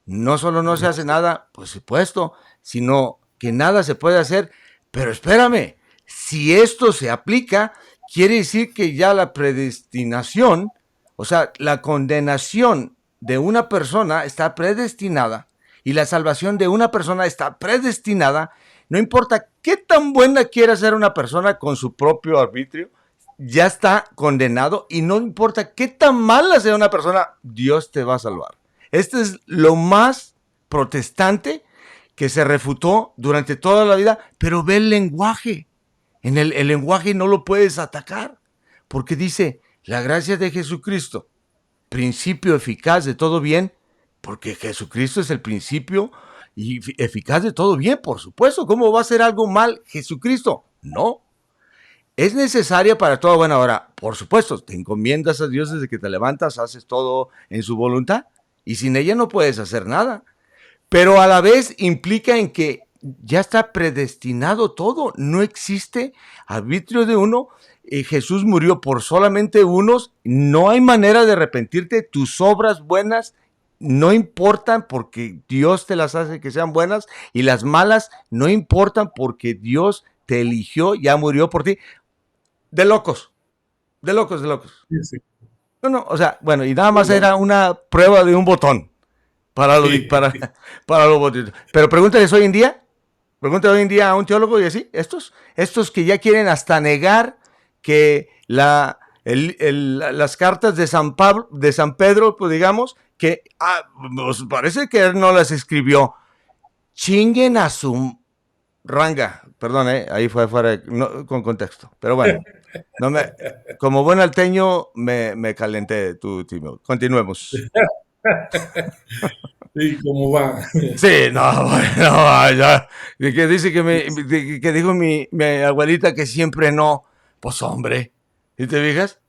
no solo no se hace nada, por supuesto, sino que nada se puede hacer. Pero espérame, si esto se aplica, quiere decir que ya la predestinación, o sea, la condenación de una persona está predestinada y la salvación de una persona está predestinada. No importa qué tan buena quiera ser una persona con su propio arbitrio, ya está condenado y no importa qué tan mala sea una persona, Dios te va a salvar. Este es lo más protestante que se refutó durante toda la vida, pero ve el lenguaje. El lenguaje no lo puedes atacar, porque dice, la gracia de Jesucristo, principio eficaz de todo bien, porque Jesucristo es el principio y eficaz de todo bien, por supuesto. ¿Cómo va a ser algo mal Jesucristo? No. Es necesaria para toda buena obra. Por supuesto, te encomiendas a Dios desde que te levantas, haces todo en su voluntad y sin ella no puedes hacer nada. Pero a la vez implica en que ya está predestinado todo, no existe arbitrio de uno. Jesús murió por solamente unos, no hay manera de arrepentirte, tus obras buenas no importan porque Dios te las hace que sean buenas y las malas no importan porque Dios te eligió, ya murió por ti. De locos, de locos, de locos. Sí, sí, No, no, o sea, bueno, y nada muy más era loco. una prueba de un botón para lo, Sí, para, para los botitos. Pero pregúntale hoy en día a un teólogo y así, estos que ya quieren hasta negar que las cartas de San Pablo, de San Pedro, pues digamos, que pues parece que él no las escribió. Chinguen a su ranga. Perdón, ahí fue fuera con contexto. Pero bueno, no me, como buen alteño me calenté, tú, Timo. Continuemos. sí, ¿cómo va? Sí, no, bueno, ya. Que dice que dijo mi abuelita que siempre no. Pues hombre, ¿sí te fijas?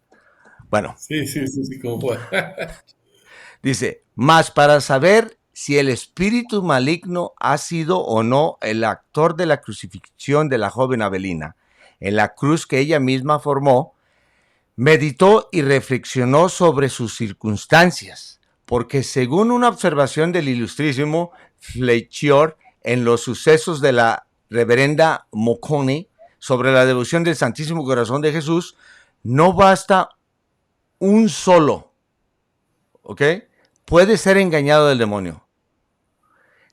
Bueno, Sí, sí, sí, sí, ¿cómo va? dice, más para saber si el espíritu maligno ha sido o no el actor de la crucifixión de la joven Abelina, en la cruz que ella misma formó, meditó y reflexionó sobre sus circunstancias, porque según una observación del ilustrísimo Fletcher en los sucesos de la reverenda Mocone sobre la devoción del Santísimo Corazón de Jesús, no basta un solo, ¿ok? Puede ser engañado del demonio.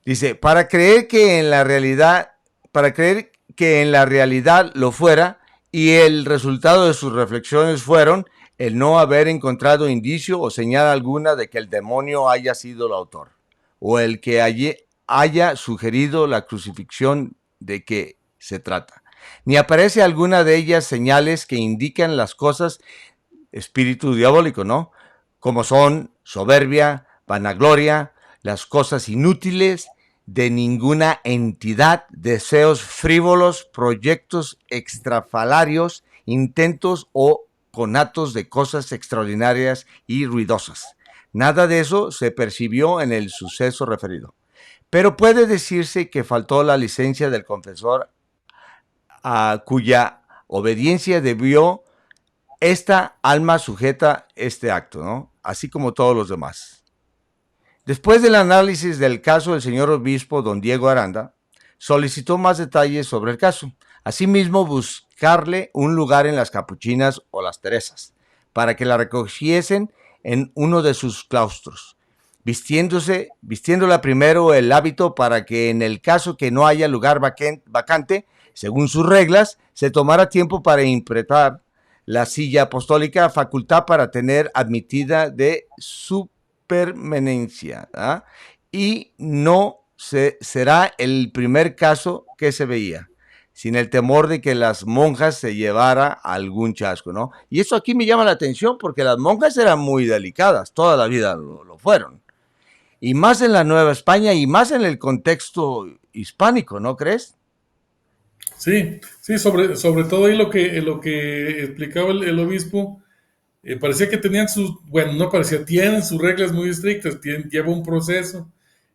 Dice, para creer que en la realidad para creer que en la realidad lo fuera, y el resultado de sus reflexiones fueron el no haber encontrado indicio o señal alguna de que el demonio haya sido el autor, o el que haya sugerido la crucifixión de que se trata. Ni aparece alguna de ellas señales que indican las cosas, espíritu diabólico, ¿no? Como son soberbia, vanagloria, las cosas inútiles de ninguna entidad, deseos frívolos, proyectos extrafalarios, intentos o conatos de cosas extraordinarias y ruidosas. Nada de eso se percibió en el suceso referido. Pero puede decirse que faltó la licencia del confesor, a cuya obediencia debió esta alma sujeta este acto, ¿no? Así como todos los demás. Después del análisis del caso, el señor obispo don Diego Aranda solicitó más detalles sobre el caso. Asimismo, buscarle un lugar en las Capuchinas o las Teresas, para que la recogiesen en uno de sus claustros, vistiéndola primero el hábito para que en el caso que no haya lugar vacante, según sus reglas, se tomara tiempo para implementar la silla apostólica, facultad para tener admitida de su permanencia, ¿ah? Y no será el primer caso que se veía, sin el temor de que las monjas se llevara algún chasco, ¿no? Y eso aquí me llama la atención porque las monjas eran muy delicadas, toda la vida lo fueron. Y más en la Nueva España y más en el contexto hispánico, ¿no crees? Sí, sí, sobre todo ahí lo que explicaba el obispo, parecía que tenían sus, bueno, no parecía, tienen sus reglas muy estrictas, lleva un proceso.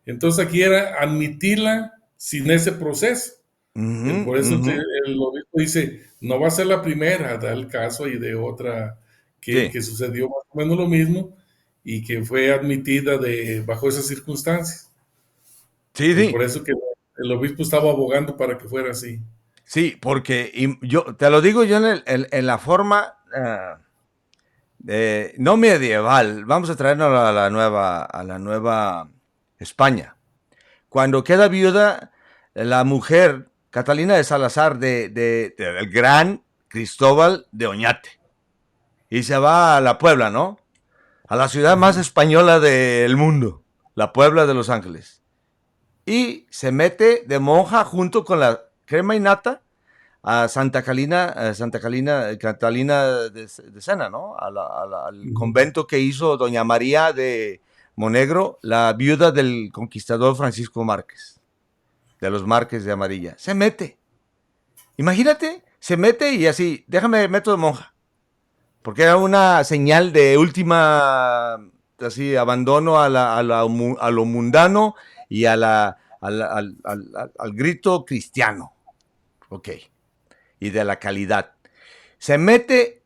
Entonces aquí era admitirla sin ese proceso. Uh-huh, Por eso uh-huh. el obispo dice, no va a ser la primera, da el caso y de otra Sí, que sucedió más o menos lo mismo y que fue admitida bajo esas circunstancias. sí, Por sí. eso que el obispo estaba abogando para que fuera así. Sí, porque yo te lo digo yo en la forma no medieval, vamos a traernos a la nueva España. Cuando queda viuda la mujer Catalina de Salazar del gran Cristóbal de Oñate y se va a la Puebla, ¿no? A la ciudad más Ujú. española del mundo, la Puebla de Los Ángeles. Y se mete de monja junto con la crema y nata a Catalina de Sena, ¿no? Al Ujú. convento que hizo doña María de Monegro, la viuda del conquistador Francisco Márquez, de los Márquez de Amarilla. Se mete. Imagínate, se mete y así, déjame meto de monja. Porque era una señal de última, así, abandono a lo mundano y al grito cristiano. Ok. Y de la calidad. Se mete,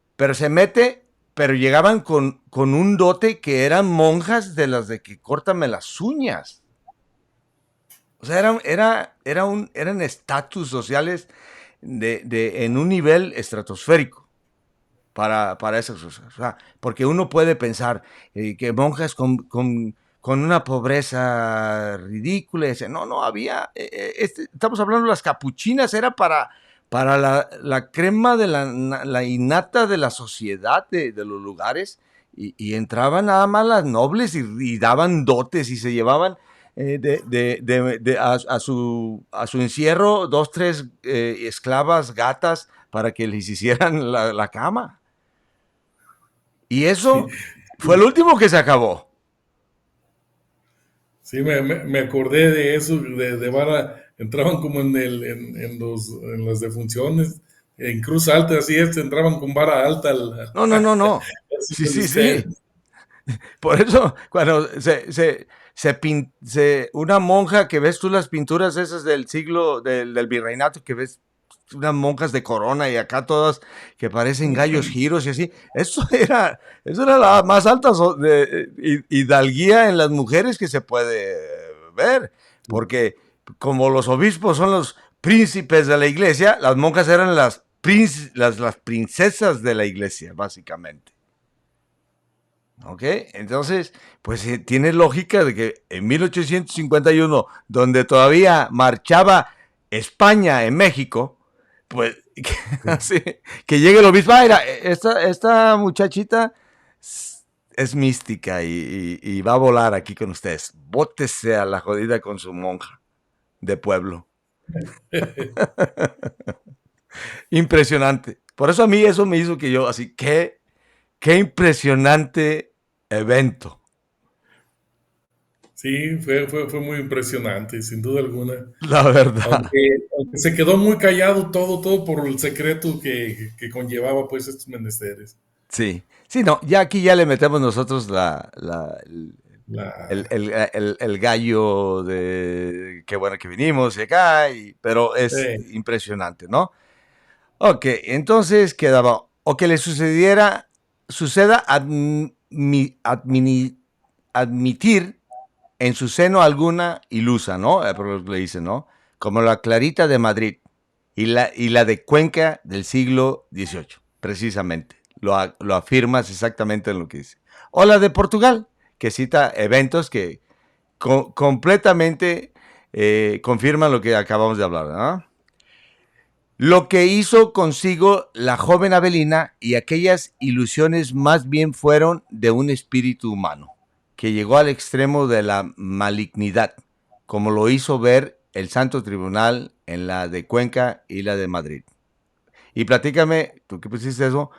pero llegaban con un dote que eran monjas de las de que córtame las uñas. O sea, eran estatus sociales en un nivel estratosférico para esas cosas. O sea, porque uno puede pensar que monjas con una pobreza ridícula, y dice, no había, estamos hablando de las capuchinas, era para la crema de la innata de la sociedad de los lugares, y entraban nada más las nobles y daban dotes y se llevaban a su encierro dos, tres esclavas gatas para que les hicieran la cama. Y Sí, eso fue el último que se acabó. sí, me acordé de eso, de vara, entraban como en las defunciones, en cruz alta, así es, entraban con vara alta No, no, no, no. al Sí, sí, ministerio. sí. Por eso, cuando una monja que ves tú las pinturas esas del siglo del virreinato, que ves unas monjas de corona y acá todas que parecen gallos giros y así, eso era la más alta hidalguía en las mujeres que se puede ver, porque como los obispos son los príncipes de la iglesia, las monjas eran las princesas de la iglesia, básicamente. ¿Ok? Entonces, pues tiene lógica de que en 1851, donde todavía marchaba España en México, pues Sí. sí, que llegue el obispo, mira, esta muchachita es mística y va a volar aquí con ustedes. Bótese a la jodida con su monja de pueblo. Impresionante. Por eso a mí eso me hizo que yo así, qué impresionante evento. Sí, fue muy impresionante, sin duda alguna. La verdad. Aunque se quedó muy callado todo por el secreto que conllevaba pues estos menesteres. Sí. Sí, no, ya aquí ya le metemos nosotros La, el gallo de qué bueno que vinimos y acá, pero es eh, impresionante, ¿no? Ok, entonces quedaba, o que le suceda admitir en su seno alguna ilusa, ¿no? Por lo que le dicen, ¿no? Como la Clarita de Madrid y la de Cuenca del siglo XVIII, precisamente. Lo afirmas exactamente en lo que dice. O la de Portugal, que cita eventos que completamente confirman lo que acabamos de hablar, ¿no? Lo que hizo consigo la joven Abelina y aquellas ilusiones más bien fueron de un espíritu humano, que llegó al extremo de la malignidad, como lo hizo ver el Santo Tribunal en la de Cuenca y la de Madrid. Y platícame, tú que pusiste eso,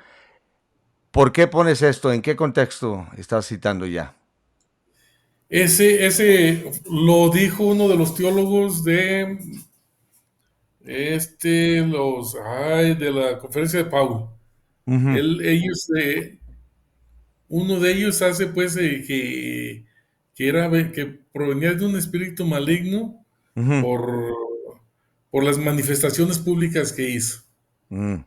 ¿por qué pones esto? ¿En qué contexto estás citando ya? ese lo dijo uno de los teólogos de la conferencia de Paul. Ujú, Ellos, uno de ellos hace pues que provenía de un espíritu maligno ujú, por, por las manifestaciones públicas que hizo. ujú.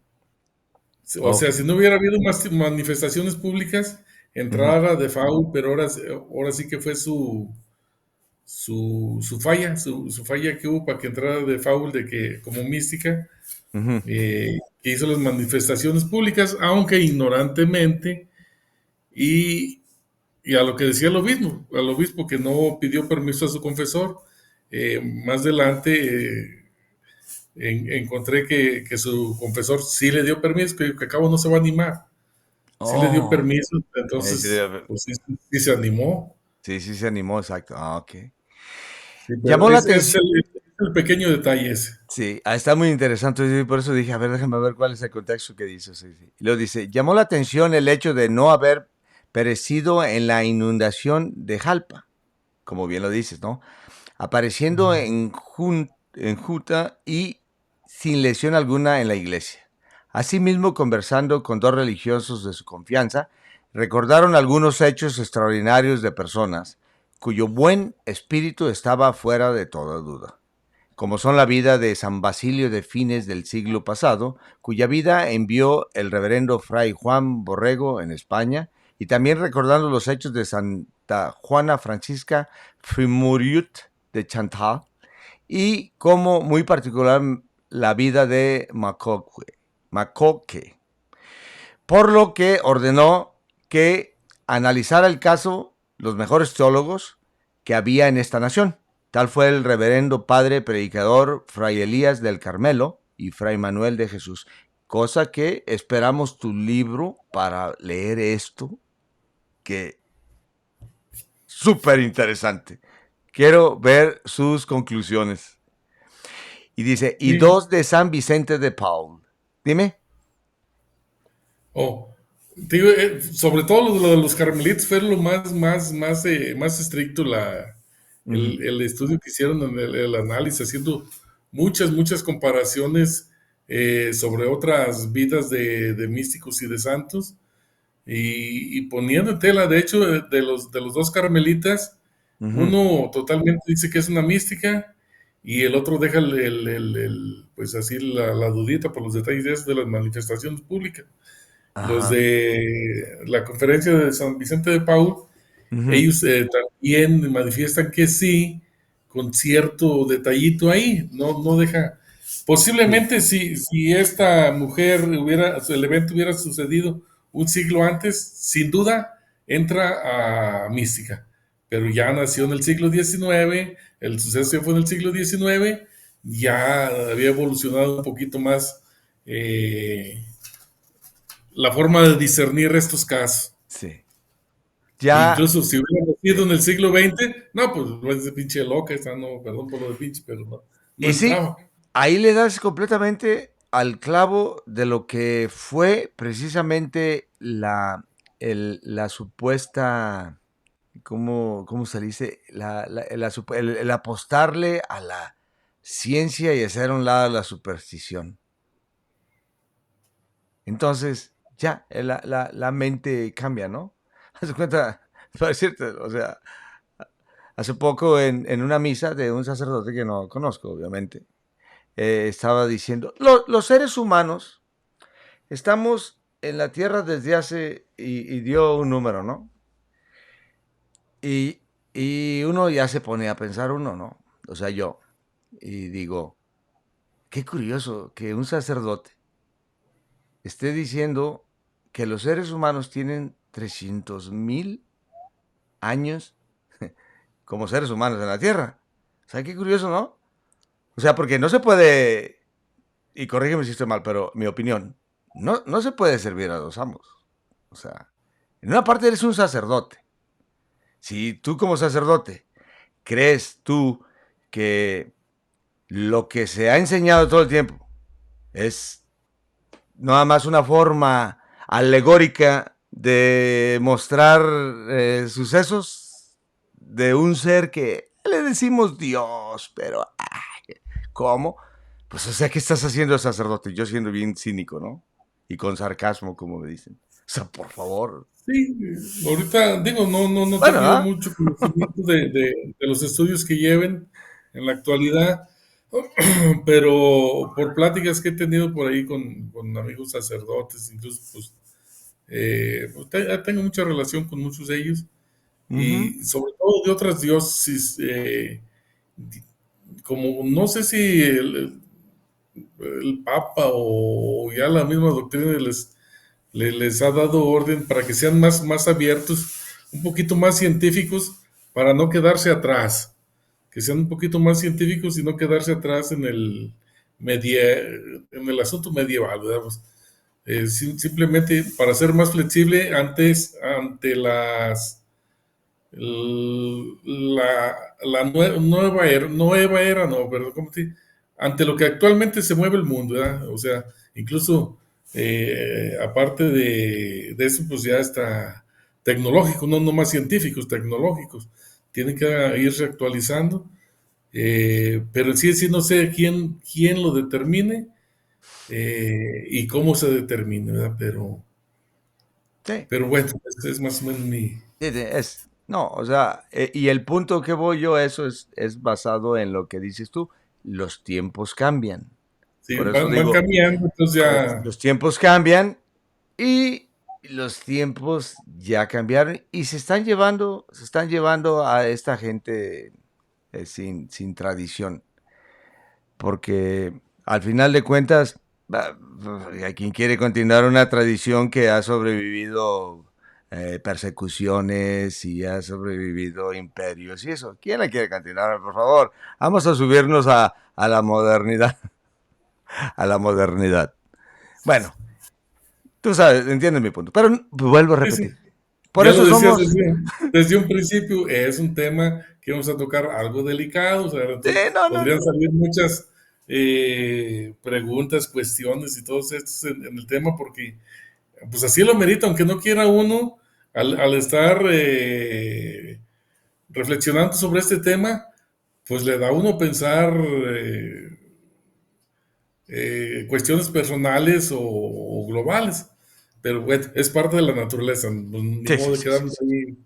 O Ok. sea, si no hubiera habido más manifestaciones públicas, Ujú, entrada de FAU, pero ahora sí que fue su falla, su falla que hubo para que entrara de FAU, de que como mística, ujú. que hizo las manifestaciones públicas, aunque ignorantemente, y, y a lo que decía al obispo que no pidió permiso a su confesor. Más adelante encontré que su confesor sí le dio permiso, que a cabo no se va a animar. Sí le dio Oh, permiso, entonces, sí, pues sí, sí se animó. sí, sí se animó, exacto. Ah, ok. Sí, pero Llamó la es atención. el pequeño detalle ese. Sí, está muy interesante. Sí, por eso dije, a ver, déjame ver cuál es el contexto que dice. Sí, sí. Y lo dice, llamó la atención el hecho de no haber perecido en la inundación de Jalpa, como bien lo dices, ¿no? Apareciendo en Juta y sin lesión alguna en la iglesia. Asimismo, conversando con dos religiosos de su confianza, recordaron algunos hechos extraordinarios de personas cuyo buen espíritu estaba fuera de toda duda, como son la vida de San Basilio de fines del siglo pasado, cuya vida envió el reverendo Fray Juan Borrego en España, y también recordando los hechos de Santa Juana Francisca Frimuriut de Chantal, y como muy particular la vida de Macoque, por lo que ordenó que analizara el caso los mejores teólogos que había en esta nación. Tal fue el reverendo padre predicador Fray Elías del Carmelo y Fray Manuel de Jesús. Cosa que esperamos tu libro para leer esto, que súper interesante. Quiero ver sus conclusiones. Y dice, y Sí. dos de San Vicente de Paul. Dime. Oh, digo, sobre todo lo de los carmelitas fue lo más estricto Uh -huh, el estudio que hicieron en el análisis, haciendo muchas comparaciones sobre otras vidas de místicos y de santos, y poniendo en tela, de hecho, de los dos carmelitas, uh -huh. uno totalmente dice que es una mística y el otro deja pues así la dudita por los detalles de las manifestaciones públicas. Los Ajá. de la conferencia de San Vicente de Paul, Uh -huh. ellos también manifiestan que sí, con cierto detallito ahí, no deja. Sí. Posiblemente si esta mujer el evento hubiera sucedido un siglo antes, sin duda entra a mística, pero ya nació en el siglo XIX, el suceso ya fue en el siglo XIX, ya había evolucionado un poquito más eh, la forma de discernir estos casos. Sí. E Ya, incluso si hubiera nacido en el siglo XX, no, pues es pinche loca, esta no, perdón por lo de pinche, pero no, no y sí, entraba. ahí le das completamente al clavo de lo que fue precisamente la supuesta, ¿cómo se dice? El apostarle a la ciencia y hacer a un lado la superstición. Entonces, ya, la mente cambia, ¿no? Haz de cuenta, para decirte, o sea, hace poco en una misa de un sacerdote que no conozco, obviamente, estaba diciendo, los seres humanos estamos en la Tierra desde hace, y dio un número, ¿no? Y, y uno ya se pone a pensar uno, ¿no? O sea, yo, y digo, qué curioso que un sacerdote esté diciendo que los seres humanos tienen 300,000 años como seres humanos en la Tierra. O sea, qué curioso, ¿no? O sea, porque no se puede, y corrígeme si estoy mal, pero mi opinión, no se puede servir a dos amos. O sea, en una parte eres un sacerdote. Si tú como sacerdote crees tú que lo que se ha enseñado todo el tiempo es nada más una forma alegórica de mostrar sucesos de un ser que le decimos Dios, pero ¿cómo? Pues o sea, ¿qué estás haciendo sacerdote? Yo siendo bien cínico, ¿no? Y con sarcasmo, como me dicen. O sea, por favor. Sí, ahorita digo, no he Bueno, tenido ¿ah? mucho conocimiento de los estudios que lleven en la actualidad, pero por pláticas que he tenido por ahí con amigos sacerdotes, incluso tengo mucha relación con muchos de ellos Ujú. y sobre todo de otras diócesis, como no sé si el Papa o ya la misma doctrina les ha dado orden para que sean más abiertos, un poquito más científicos, para no quedarse atrás, que sean un poquito más científicos y no quedarse atrás en el asunto medieval, ¿verdad? Pues, simplemente para ser más flexible ante nueva era, no, pero ante lo que actualmente se mueve el mundo, ¿verdad? O sea, incluso aparte de eso, pues ya está tecnológico, no más científicos, tecnológicos. Tienen que irse actualizando, pero sí no sé quién lo determine y cómo se determine, ¿verdad? Sí. Pero bueno, es más o menos mi... No, o sea, y el punto que voy yo, eso es basado en lo que dices tú. Los tiempos cambian. Sí, Por eso van digo, cambiando, entonces ya... los tiempos cambian y los tiempos ya cambiaron y se están llevando a esta gente sin tradición. Porque al final de cuentas, a quien quiere continuar una tradición que ha sobrevivido persecuciones y ha sobrevivido imperios y eso, ¿quién la quiere continuar? Por favor, vamos a subirnos a la modernidad, a la modernidad. Bueno, tú sabes, entiendes mi punto, pero vuelvo a Sí, sí. repetir. Por Ya eso lo decías somos... desde un principio, es un tema que vamos a tocar algo delicado, o sea, Sí, entonces no, no, podrían no. salir muchas preguntas, cuestiones y todo esto en el tema, porque pues así lo merita, aunque no quiera uno, al estar reflexionando sobre este tema, pues le da a uno a pensar cuestiones personales o globales. Pero bueno, es parte de la naturaleza, pues, ni Sí, sí, modo de sí, sí, quedarnos sí. ahí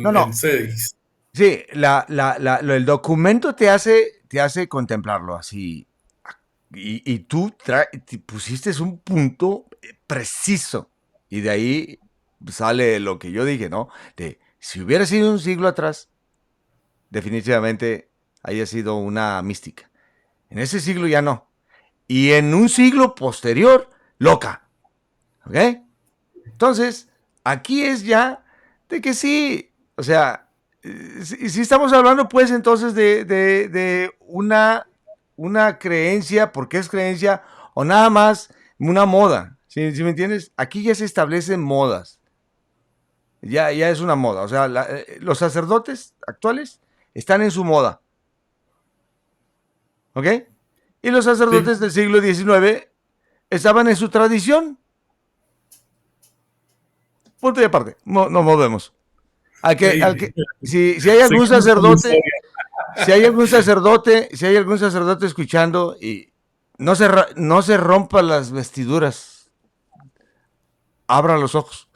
No, en no. seis. Sí, el documento te hace contemplarlo así. Y tú pusiste un punto preciso. Y de ahí sale lo que yo dije, ¿no? De si hubiera sido un siglo atrás, definitivamente haya sido una mística. En ese siglo ya no. Y en un siglo posterior, loca. ¿Ok? Entonces, aquí es ya de que sí, o sea, si estamos hablando pues entonces de una una creencia, porque es creencia, o nada más una moda. ¿Sí me entiendes? Aquí ya se establecen modas. Ya es una moda. O sea, los sacerdotes actuales están en su moda. ¿Ok? Y los Sí, sacerdotes del siglo XIX estaban en su tradición. Punto y aparte. No, nos movemos. ok. Si hay algún Seguimos con la sacerdote, historia. si hay algún sacerdote escuchando y no se rompa las vestiduras, abra los ojos.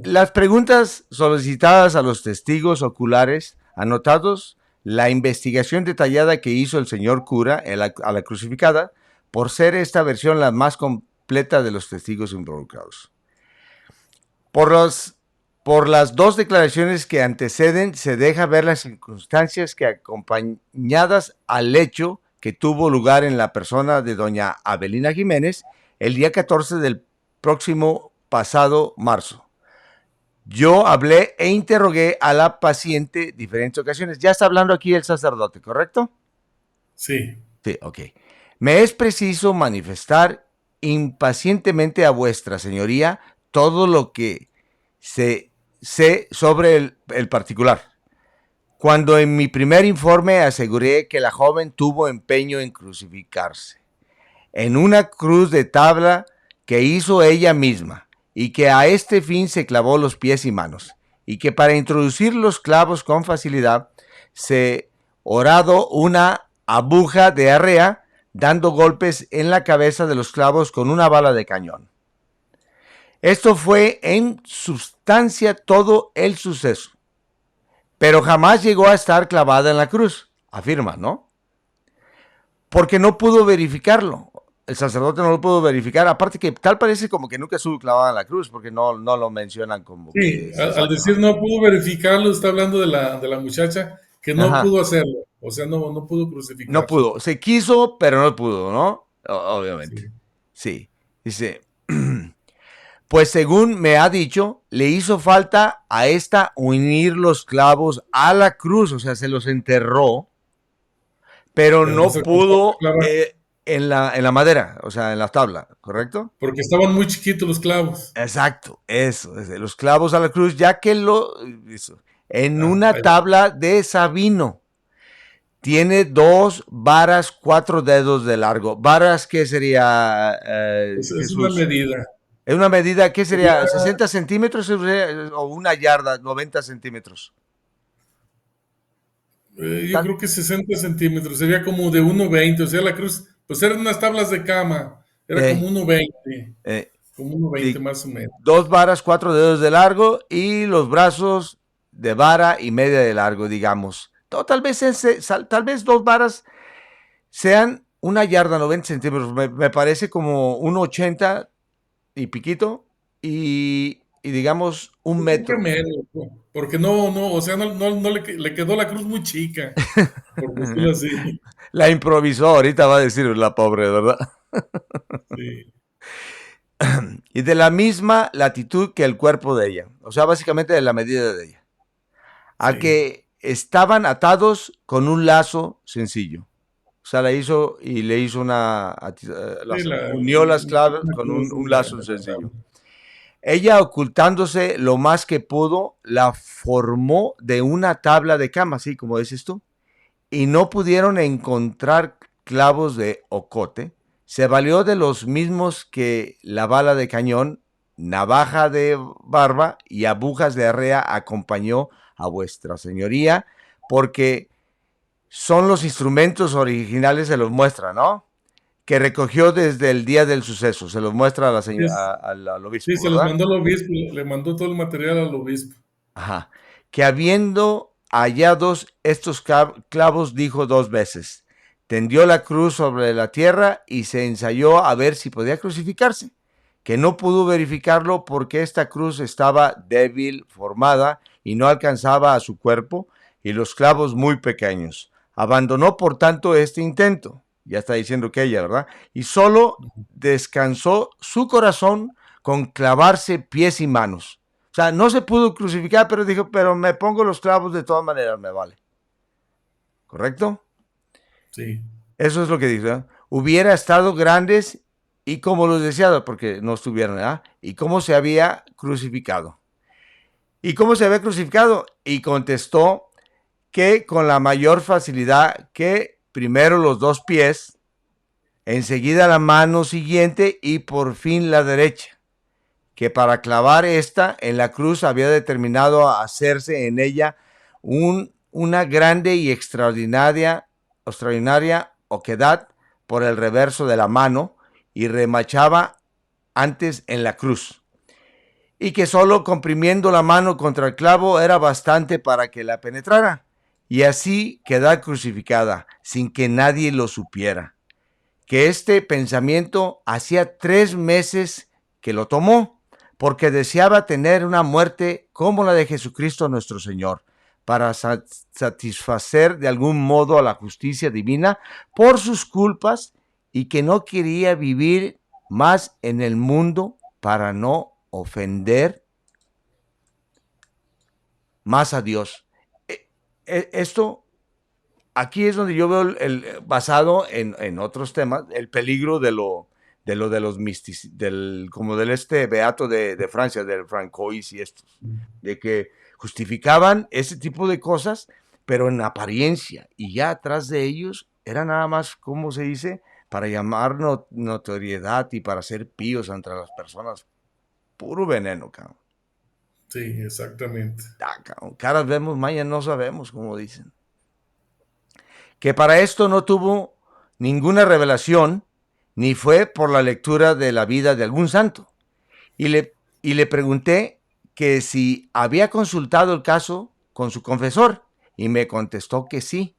Las preguntas solicitadas a los testigos oculares anotados, la investigación detallada que hizo el señor cura a la crucificada, por ser esta versión la más completa de los testigos involucrados. Por, los, por las dos declaraciones que anteceden, se deja ver las circunstancias que acompañadas al hecho que tuvo lugar en la persona de doña Avelina Jiménez el día 14 del próximo pasado marzo. Yo hablé e interrogué a la paciente diferentes ocasiones. Ya está hablando aquí el sacerdote, ¿correcto? Sí, Sí, ok. Me es preciso manifestar impacientemente a vuestra señoría todo lo que sé sobre el particular. Cuando en mi primer informe aseguré que la joven tuvo empeño en crucificarse en una cruz de tabla que hizo ella misma, y que a este fin se clavó los pies y manos, y que para introducir los clavos con facilidad se orado una aguja de arrea, dando golpes en la cabeza de los clavos con una bala de cañón. Esto fue en sustancia todo el suceso, pero jamás llegó a estar clavada en la cruz, afirma, ¿no? Porque no pudo verificarlo. El sacerdote no lo pudo verificar. Aparte que tal parece como que nunca estuvo clavada en la cruz, porque no lo mencionan como sí. que se Al está decir clavando. no pudo verificarlo, está hablando de la muchacha que no Ajá. pudo hacerlo. O sea, no pudo No crucificarse. pudo. Se quiso, pero no pudo, ¿no? Obviamente. Sí. Sí. Dice, pues según me ha dicho, le hizo falta a esta unir los clavos a la cruz, o sea, se los enterró, pero Pero no se no alcanzó a pudo clavar en la madera, o sea, en la tabla, ¿correcto? porque estaban muy chiquitos los clavos. Exacto, eso, los clavos a la cruz, ya que lo hizo en Ah, una ahí va. tabla de sabino. Tiene 2 varas, 4 dedos de largo. ¿Varas qué sería, Es una Jesús? medida. Es una medida, ¿qué Sería, sería? ¿60 centímetros o una yarda, 90 centímetros? yo Tan- creo que 60 centímetros. Sería como de 1,20. O sea, la cruz, pues eran unas tablas de cama. Era eh, como 1,20. eh, Como 1,20 sí, más o menos. 2 varas, 4 dedos de largo y los brazos de vara y media de largo, digamos. Tal vez, tal vez 2 varas sean una yarda, 90 centímetros. Me parece como un 80 y piquito y digamos un Yo creo que metro. menos, ¿no? Porque o sea, no le quedó la cruz muy chica, por decirlo así. La improvisó, ahorita va a decir la pobre, ¿verdad? Sí, Y de la misma latitud que el cuerpo de ella. O sea, básicamente de la medida de ella. A sí. que estaban atados con un lazo sencillo. O sea, le hizo Sí, unió las claves una con cruz un en lazo la sencillo. tabla. Ella, ocultándose lo más que pudo, la formó de una tabla de cama, así como dices tú, y no pudieron encontrar clavos de ocote. Se valió de los mismos que la bala de cañón, navaja de barba y agujas de arrea acompañó a vuestra señoría, porque son los instrumentos originales, se los muestra, ¿no? Que recogió desde el día del suceso, se los muestra a la Sí, señora, al sí, obispo, se los ¿verdad? mandó al obispo, le mandó todo el material al obispo. Ajá. Que habiendo hallados estos clavos, dijo 2 veces. Tendió la cruz sobre la tierra y se ensayó a ver si podía crucificarse. Que no pudo verificarlo porque esta cruz estaba débil formada y no alcanzaba a su cuerpo y los clavos muy pequeños. Abandonó por tanto este intento. Ya está diciendo que ella, ¿verdad? Y solo descansó su corazón con clavarse pies y manos. O sea, no se pudo crucificar, pero dijo, pero me pongo los clavos de todas maneras, me vale. ¿Correcto? Sí, Eso es lo que dice, ¿verdad? Hubiera estado grandes y como los deseado, porque no estuvieron, ¿verdad? Y cómo se había crucificado. ¿Y cómo se había crucificado? Y contestó que con la mayor facilidad que primero los dos pies, enseguida la mano siguiente y por fin la derecha, que para clavar esta en la cruz había determinado hacerse en ella una grande y extraordinaria oquedad por el reverso de la mano y remachaba antes en la cruz, y que solo comprimiendo la mano contra el clavo era bastante para que la penetrara, y así quedar crucificada sin que nadie lo supiera. Que este pensamiento hacía 3 meses que lo tomó, porque deseaba tener una muerte como la de Jesucristo nuestro Señor, para satisfacer de algún modo a la justicia divina por sus culpas, y que no quería vivir más en el mundo para no ofender más a Dios. Esto aquí es donde yo veo basado en otros temas, el peligro de los mistis, como del beato de Francia, del Francois y estos, de que justificaban ese tipo de cosas, pero en apariencia, y ya atrás de ellos era nada más, ¿cómo se dice? Para llamar notoriedad y para ser píos entre las personas. Puro veneno, cabrón. sí, exactamente. Cabrón. Caras vemos, mañana no sabemos, como dicen. Que para esto no tuvo ninguna revelación, ni fue por la lectura de la vida de algún santo. Y le pregunté que si había consultado el caso con su confesor, y me contestó que sí,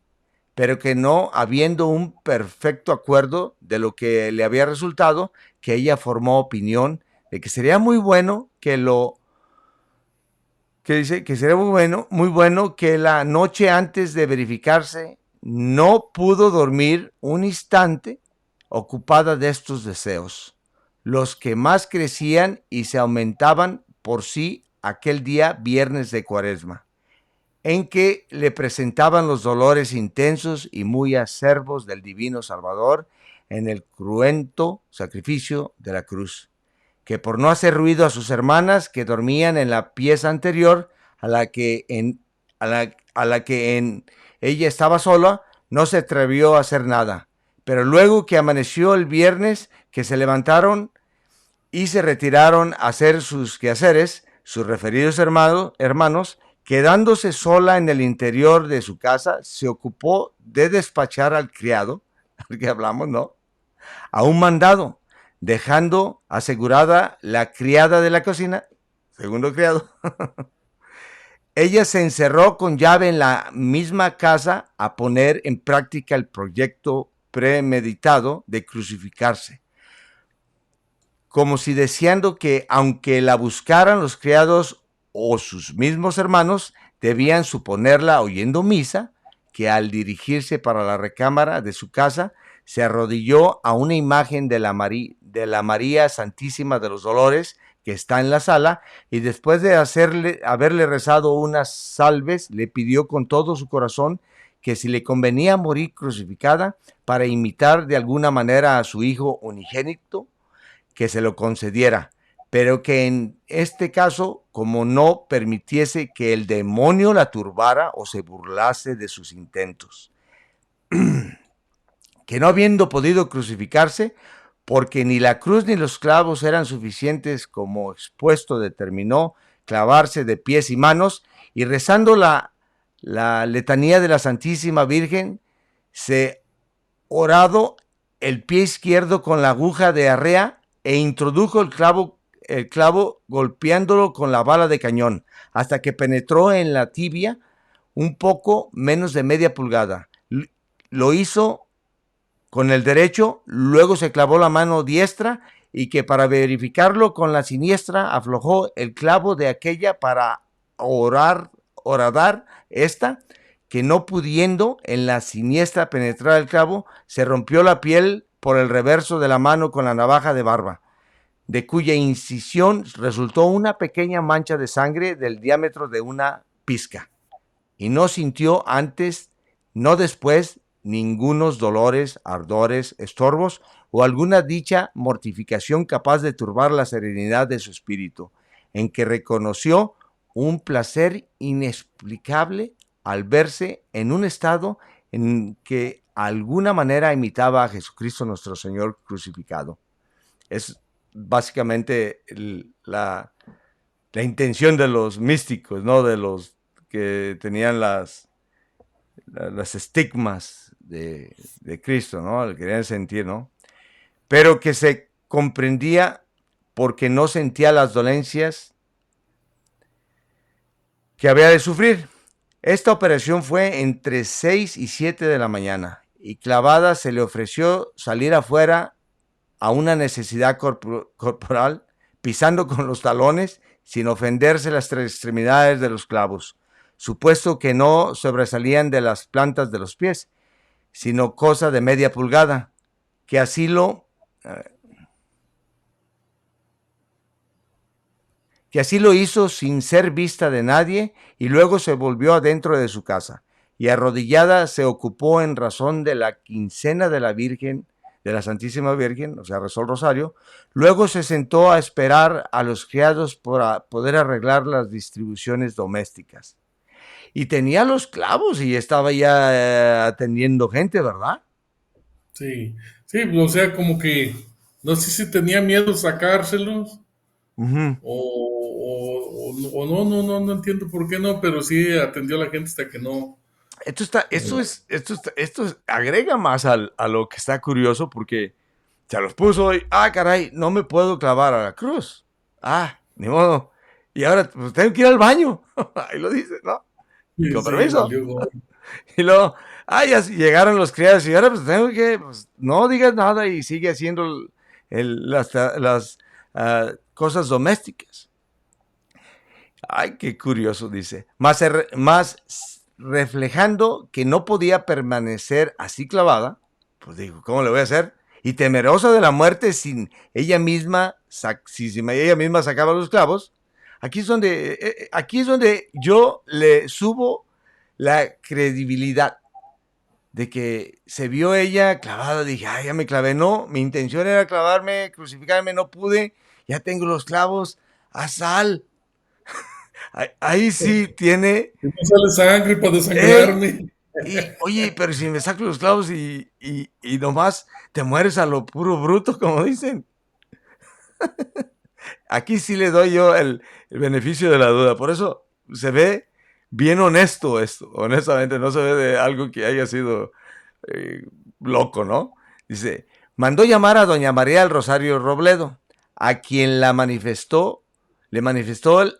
pero que no habiendo un perfecto acuerdo de lo que le había resultado, que ella formó opinión de que sería muy bueno que dice que sería muy bueno que la noche antes de verificarse no pudo dormir un instante ocupada de estos deseos, los que más crecían y se aumentaban por sí aquel día viernes de Cuaresma, en que le presentaban los dolores intensos y muy acerbos del divino Salvador en el cruento sacrificio de la cruz, que por no hacer ruido a sus hermanas que dormían en la pieza anterior a la que en ella estaba sola, no se atrevió a hacer nada. Pero luego que amaneció el viernes, que se levantaron y se retiraron a hacer sus quehaceres, sus referidos hermanos, quedándose sola en el interior de su casa, se ocupó de despachar al criado, al que hablamos, ¿no? A un mandado, dejando asegurada la criada de la cocina, segundo criado. Ella se encerró con llave en la misma casa a poner en práctica el proyecto premeditado de crucificarse, como si deseando que, aunque la buscaran los criados o sus mismos hermanos, debían suponerla oyendo misa, que al dirigirse para la recámara de su casa, se arrodilló a una imagen de la María Santísima de los Dolores, que está en la sala, y después de haberle rezado unas salves, le pidió con todo su corazón que si le convenía morir crucificada para imitar de alguna manera a su hijo unigénito, que se lo concediera, pero que en este caso, como no permitiese que el demonio la turbara o se burlase de sus intentos, que no habiendo podido crucificarse, porque ni la cruz ni los clavos eran suficientes, como expuesto determinó clavarse de pies y manos, y rezando la letanía de la Santísima Virgen, se orado el pie izquierdo con la aguja de arrea e introdujo el clavo golpeándolo con la bala de cañón, hasta que penetró en la tibia un poco menos de media pulgada. Lo hizo con el derecho, luego se clavó la mano diestra, y que para verificarlo con la siniestra aflojó el clavo de aquella para horadar esta, que no pudiendo en la siniestra penetrar el clavo, se rompió la piel por el reverso de la mano con la navaja de barba, de cuya incisión resultó una pequeña mancha de sangre del diámetro de una pizca, y no sintió antes, no después, ningunos dolores, ardores, estorbos o alguna dicha mortificación capaz de turbar la serenidad de su espíritu, en que reconoció un placer inexplicable al verse en un estado en que alguna manera imitaba a Jesucristo nuestro Señor crucificado. Es básicamente la intención de los místicos, ¿no? De los que tenían las estigmas de Cristo, ¿no? El querían sentir, ¿no? Pero que se comprendía porque no sentía las dolencias que había de sufrir. Esta operación fue entre 6 y 7 de la mañana y Clavada se le ofreció salir afuera a una necesidad corporal, pisando con los talones sin ofenderse las tres extremidades de los clavos, supuesto que no sobresalían de las plantas de los pies, sino cosa de media pulgada, que así lo hizo sin ser vista de nadie, y luego se volvió adentro de su casa, y arrodillada se ocupó en razón de la quincena de la Virgen, de la Santísima Virgen, o sea, rezó el rosario. Luego se sentó a esperar a los criados para poder arreglar las distribuciones domésticas. Y tenía los clavos y estaba ya atendiendo gente, ¿verdad? Sí, sí, o sea, como que no sé si tenía miedo sacárselos Uh-huh. o no, no entiendo por qué no, pero sí atendió a la gente hasta que no. Esto agrega más a lo que está curioso, porque se los puso y, caray, no me puedo clavar a la cruz. Ni modo. Y ahora pues, tengo que ir al baño. Ahí lo dice, ¿no? Sí, Con sí, permiso. valió gorro. Y luego, ya llegaron los criados y ahora pues tengo que, pues, no digas nada y sigue haciendo las cosas domésticas. Ay, qué curioso, dice. Más reflejando que no podía permanecer así clavada, pues digo, ¿cómo le voy a hacer? Y temerosa de la muerte sin ella misma, si ella misma sacaba los clavos, aquí es donde yo le subo la credibilidad de que se vio ella clavada. Dije, ya me clavé. No, mi intención era clavarme, crucificarme, no pude, ya tengo los clavos, a sal. Ahí sí tiene. Y no sale sangre para ¡Ey! desangrarme. Oye, pero si me saco los clavos y nomás te mueres a lo puro bruto, como dicen. Aquí sí le doy yo el beneficio de la duda. Por eso se ve bien honesto esto. Honestamente, no se ve de algo que haya sido loco, ¿no? Dice, mandó llamar a doña María del Rosario Robledo, a quien le manifestó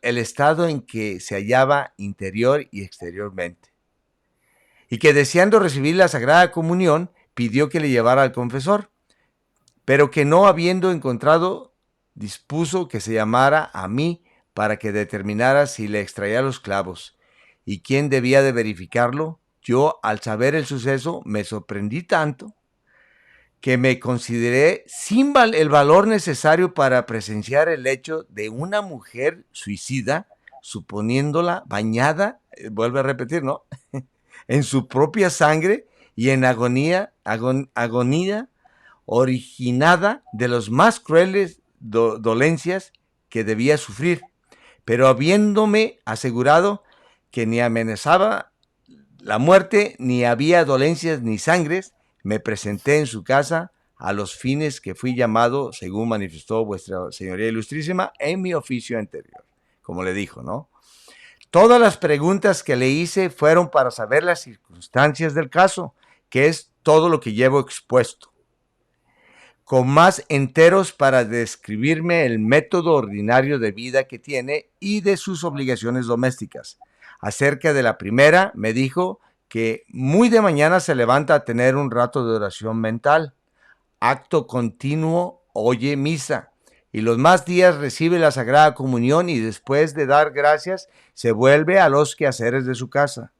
el estado en que se hallaba interior y exteriormente, y que deseando recibir la Sagrada Comunión, pidió que le llevara al confesor, pero que no habiendo encontrado, dispuso que se llamara a mí para que determinara si le extraía los clavos, y quién debía de verificarlo. Yo, al saber el suceso, me sorprendí tanto que me consideré sin el valor necesario para presenciar el hecho de una mujer suicida, suponiéndola bañada, vuelve a repetir, ¿no? En su propia sangre y en agonía originada de los más crueles dolencias que debía sufrir, pero habiéndome asegurado que ni amenazaba la muerte, ni había dolencias ni sangres, me presenté en su casa a los fines que fui llamado, según manifestó vuestra señoría ilustrísima, en mi oficio anterior, como le dijo, ¿no? Todas las preguntas que le hice fueron para saber las circunstancias del caso, que es todo lo que llevo expuesto, con más enteros para describirme el método ordinario de vida que tiene y de sus obligaciones domésticas. Acerca de la primera, me dijo que muy de mañana se levanta a tener un rato de oración mental. Acto continuo oye misa, y los más días recibe la Sagrada Comunión, y después de dar gracias se vuelve a los quehaceres de su casa,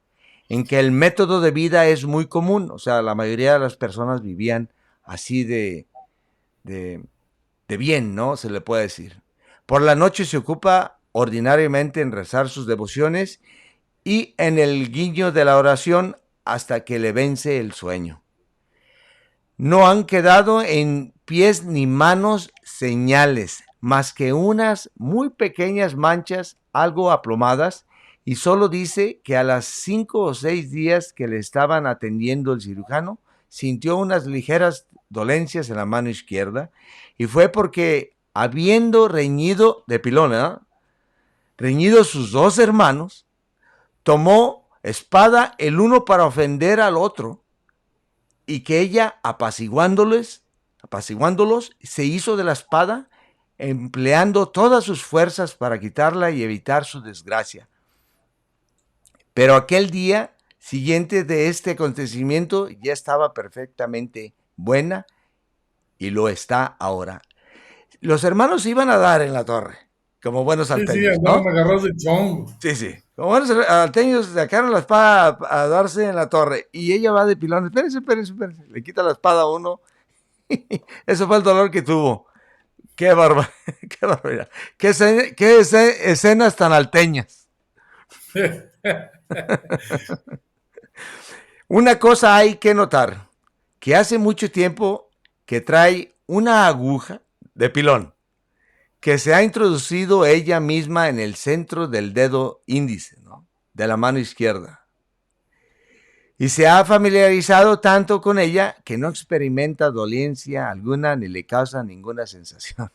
en que el método de vida es muy común. O sea, la mayoría de las personas vivían así de bien, ¿no? Se le puede decir. Por la noche se ocupa ordinariamente en rezar sus devociones y en el guiño de la oración hasta que le vence el sueño. No han quedado en pies ni manos señales, más que unas muy pequeñas manchas algo aplomadas, y solo dice que a las 5 o 6 días que le estaban atendiendo el cirujano, sintió unas ligeras dolencias en la mano izquierda, y fue porque habiendo reñido de pilón, reñido sus dos hermanos, tomó espada el uno para ofender al otro, y que ella, apaciguándolos, se hizo de la espada, empleando todas sus fuerzas para quitarla y evitar su desgracia. Pero aquel día siguiente de este acontecimiento ya estaba perfectamente buena, y lo está ahora. Los hermanos iban a dar en la torre, como buenos Sí, sí, salteños, andaban ¿no? agarrados de chongo. Sí, sí. Como buenos salteños sacaron la espada a darse en la torre, y ella va de pilón. Espérense. Le quita la espada a uno. Eso fue el dolor que tuvo. Qué barbaridad. Qué barbaridad. Qué escenas tan alteñas. Una cosa hay que notar, que hace mucho tiempo que trae una aguja de pilón, que se ha introducido ella misma en el centro del dedo índice, ¿no?, de la mano izquierda. Y se ha familiarizado tanto con ella que no experimenta dolencia alguna ni le causa ninguna sensación.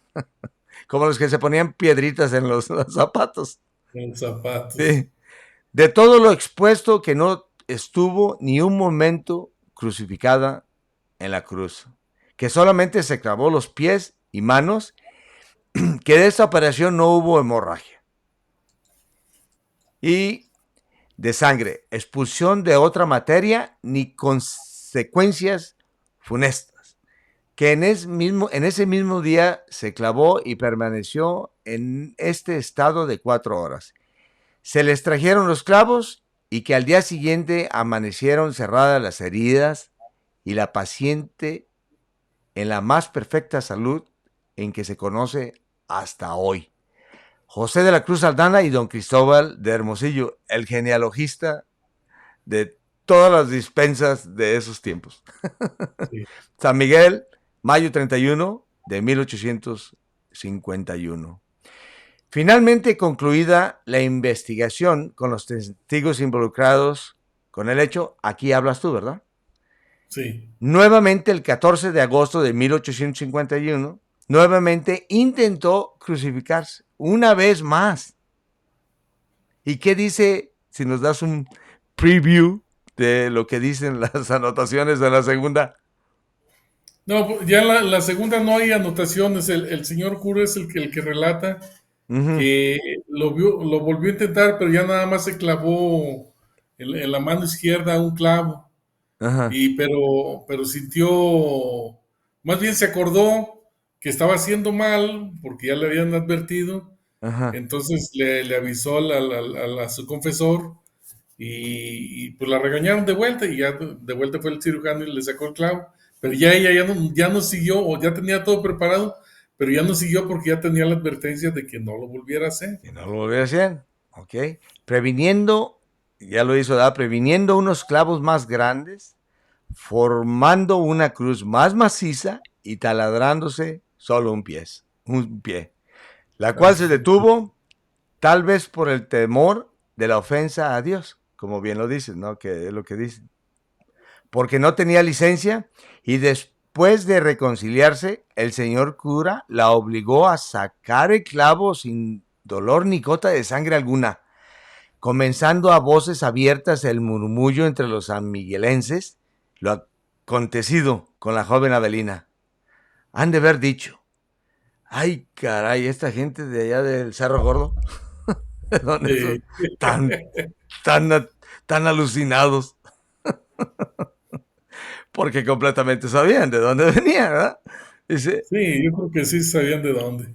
Como los que se ponían piedritas en los zapatos. Los zapatos. Sí. De todo lo expuesto, que no estuvo ni un momento crucificada en la cruz, que solamente se clavó los pies y manos, que de esta operación no hubo hemorragia y de sangre, expulsión de otra materia, ni consecuencias funestas, que en ese mismo día se clavó y permaneció en este estado de 4 horas. Se les trajeron los clavos, y que al día siguiente amanecieron cerradas las heridas, y la paciente en la más perfecta salud en que se conoce hasta hoy. José de la Cruz Aldana y don Cristóbal de Hermosillo, el genealogista de todas las dispensas de esos tiempos. Sí. San Miguel, mayo 31 de 1851. Finalmente concluida la investigación con los testigos involucrados con el hecho, aquí hablas tú, ¿verdad? Sí. Nuevamente, el 14 de agosto de 1851, nuevamente intentó crucificarse una vez más. ¿Y qué dice, si nos das un preview de lo que dicen las anotaciones de la segunda? No, ya en la segunda no hay anotaciones. El señor cura es el que relata Uh-huh. que lo volvió a intentar, pero ya nada más se clavó en la mano izquierda un clavo. Ajá. Pero sintió, más bien se acordó que estaba haciendo mal, porque ya le habían advertido. Ajá. Entonces le avisó a su confesor, y pues la regañaron de vuelta, y ya de vuelta fue el cirujano y le sacó el clavo. Pero ya ella ya no siguió, o ya tenía todo preparado, pero ya no siguió porque ya tenía la advertencia de que no lo volviera a hacer. Y no lo volvió a hacer. Ok. Previniendo, ya lo hizo, ¿verdad? Previniendo unos clavos más grandes, formando una cruz más maciza y taladrándose solo un pie, la cual se Así es. detuvo tal vez por el temor de la ofensa a Dios, como bien lo dices, ¿no? Que es lo que dicen. Porque no tenía licencia, y después de reconciliarse, el señor cura la obligó a sacar el clavo sin dolor ni gota de sangre alguna, comenzando a voces abiertas el murmullo entre los sanmiguelenses lo acontecido con la joven Avelina. Han de haber dicho: ay, caray, esta gente de allá del Cerro Gordo, ¿dónde Sí, son tan, tan, tan alucinados? Porque completamente sabían de dónde venía, ¿verdad? Dice, sí, yo creo que sí sabían de dónde.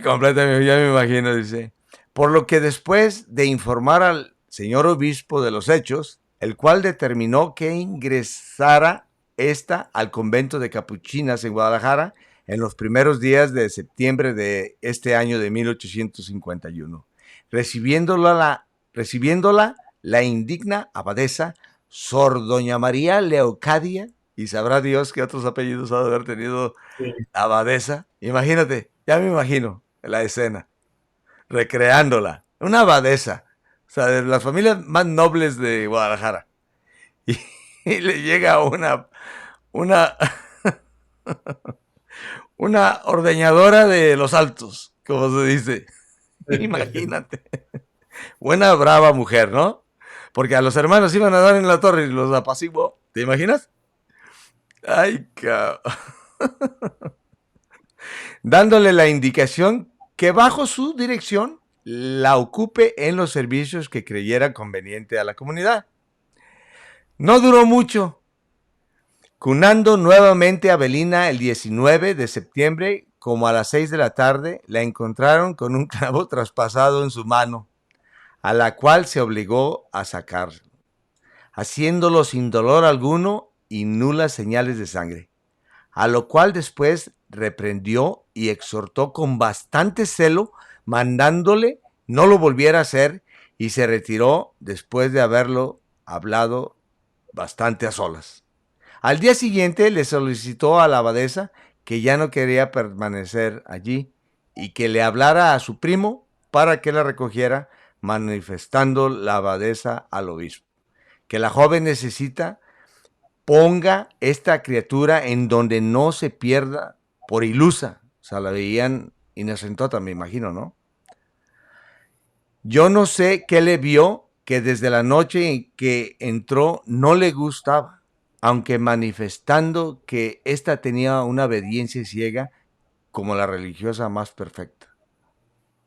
completamente, ya me imagino, dice. Por lo que después de informar al señor obispo de los hechos, el cual determinó que ingresara esta al convento de Capuchinas en Guadalajara en los primeros días de septiembre de este año de 1851. Recibiéndola la indigna abadesa Sor Doña María Leocadia, y sabrá Dios qué otros apellidos ha de haber tenido Sí. la abadesa. Imagínate, ya me imagino la escena, recreándola. Una abadesa, o sea, de las familias más nobles de Guadalajara. Y, y le llega una, una ordeñadora de los altos, como se dice. Imagínate. Buena, brava mujer, ¿no? Porque a los hermanos iban a dar en la torre y los apaciguó. ¿Te imaginas? Ay, cabrón. Dándole la indicación que bajo su dirección la ocupe en los servicios que creyera conveniente a la comunidad. No duró mucho. Cunando nuevamente a Belina el 19 de septiembre, como a las 6 de la tarde, la encontraron con un clavo traspasado en su mano, a la cual se obligó a sacar, haciéndolo sin dolor alguno y nulas señales de sangre, a lo cual después reprendió y exhortó con bastante celo, mandándole no lo volviera a hacer, y se retiró después de haberlo hablado bastante a solas. Al día siguiente le solicitó a la abadesa que ya no quería permanecer allí y que le hablara a su primo para que la recogiera, manifestando la abadesa al obispo que la joven necesita ponga esta criatura en donde no se pierda por ilusa. O sea, la veían inocentota, me imagino, ¿no? Yo no sé qué le vio que desde la noche en que entró no le gustaba, aunque manifestando que ésta tenía una obediencia ciega como la religiosa más perfecta.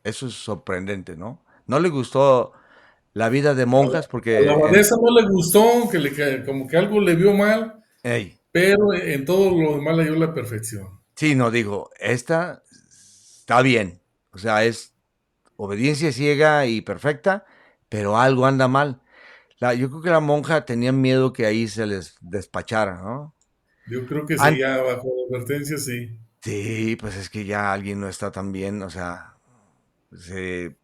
Eso es sorprendente, ¿no? No le gustó la vida de monjas A la porque abadesa no le gustó, como que algo le vio mal, hey, pero en todo lo demás le dio la perfección. sí, no digo, esta está bien. O sea, es obediencia ciega y perfecta, pero algo anda mal. Yo creo que la monja tenía miedo que ahí se les despachara, ¿no? Yo creo que sí, An ya bajo advertencia, sí. sí, pues es que ya alguien no está tan bien, o sea, se,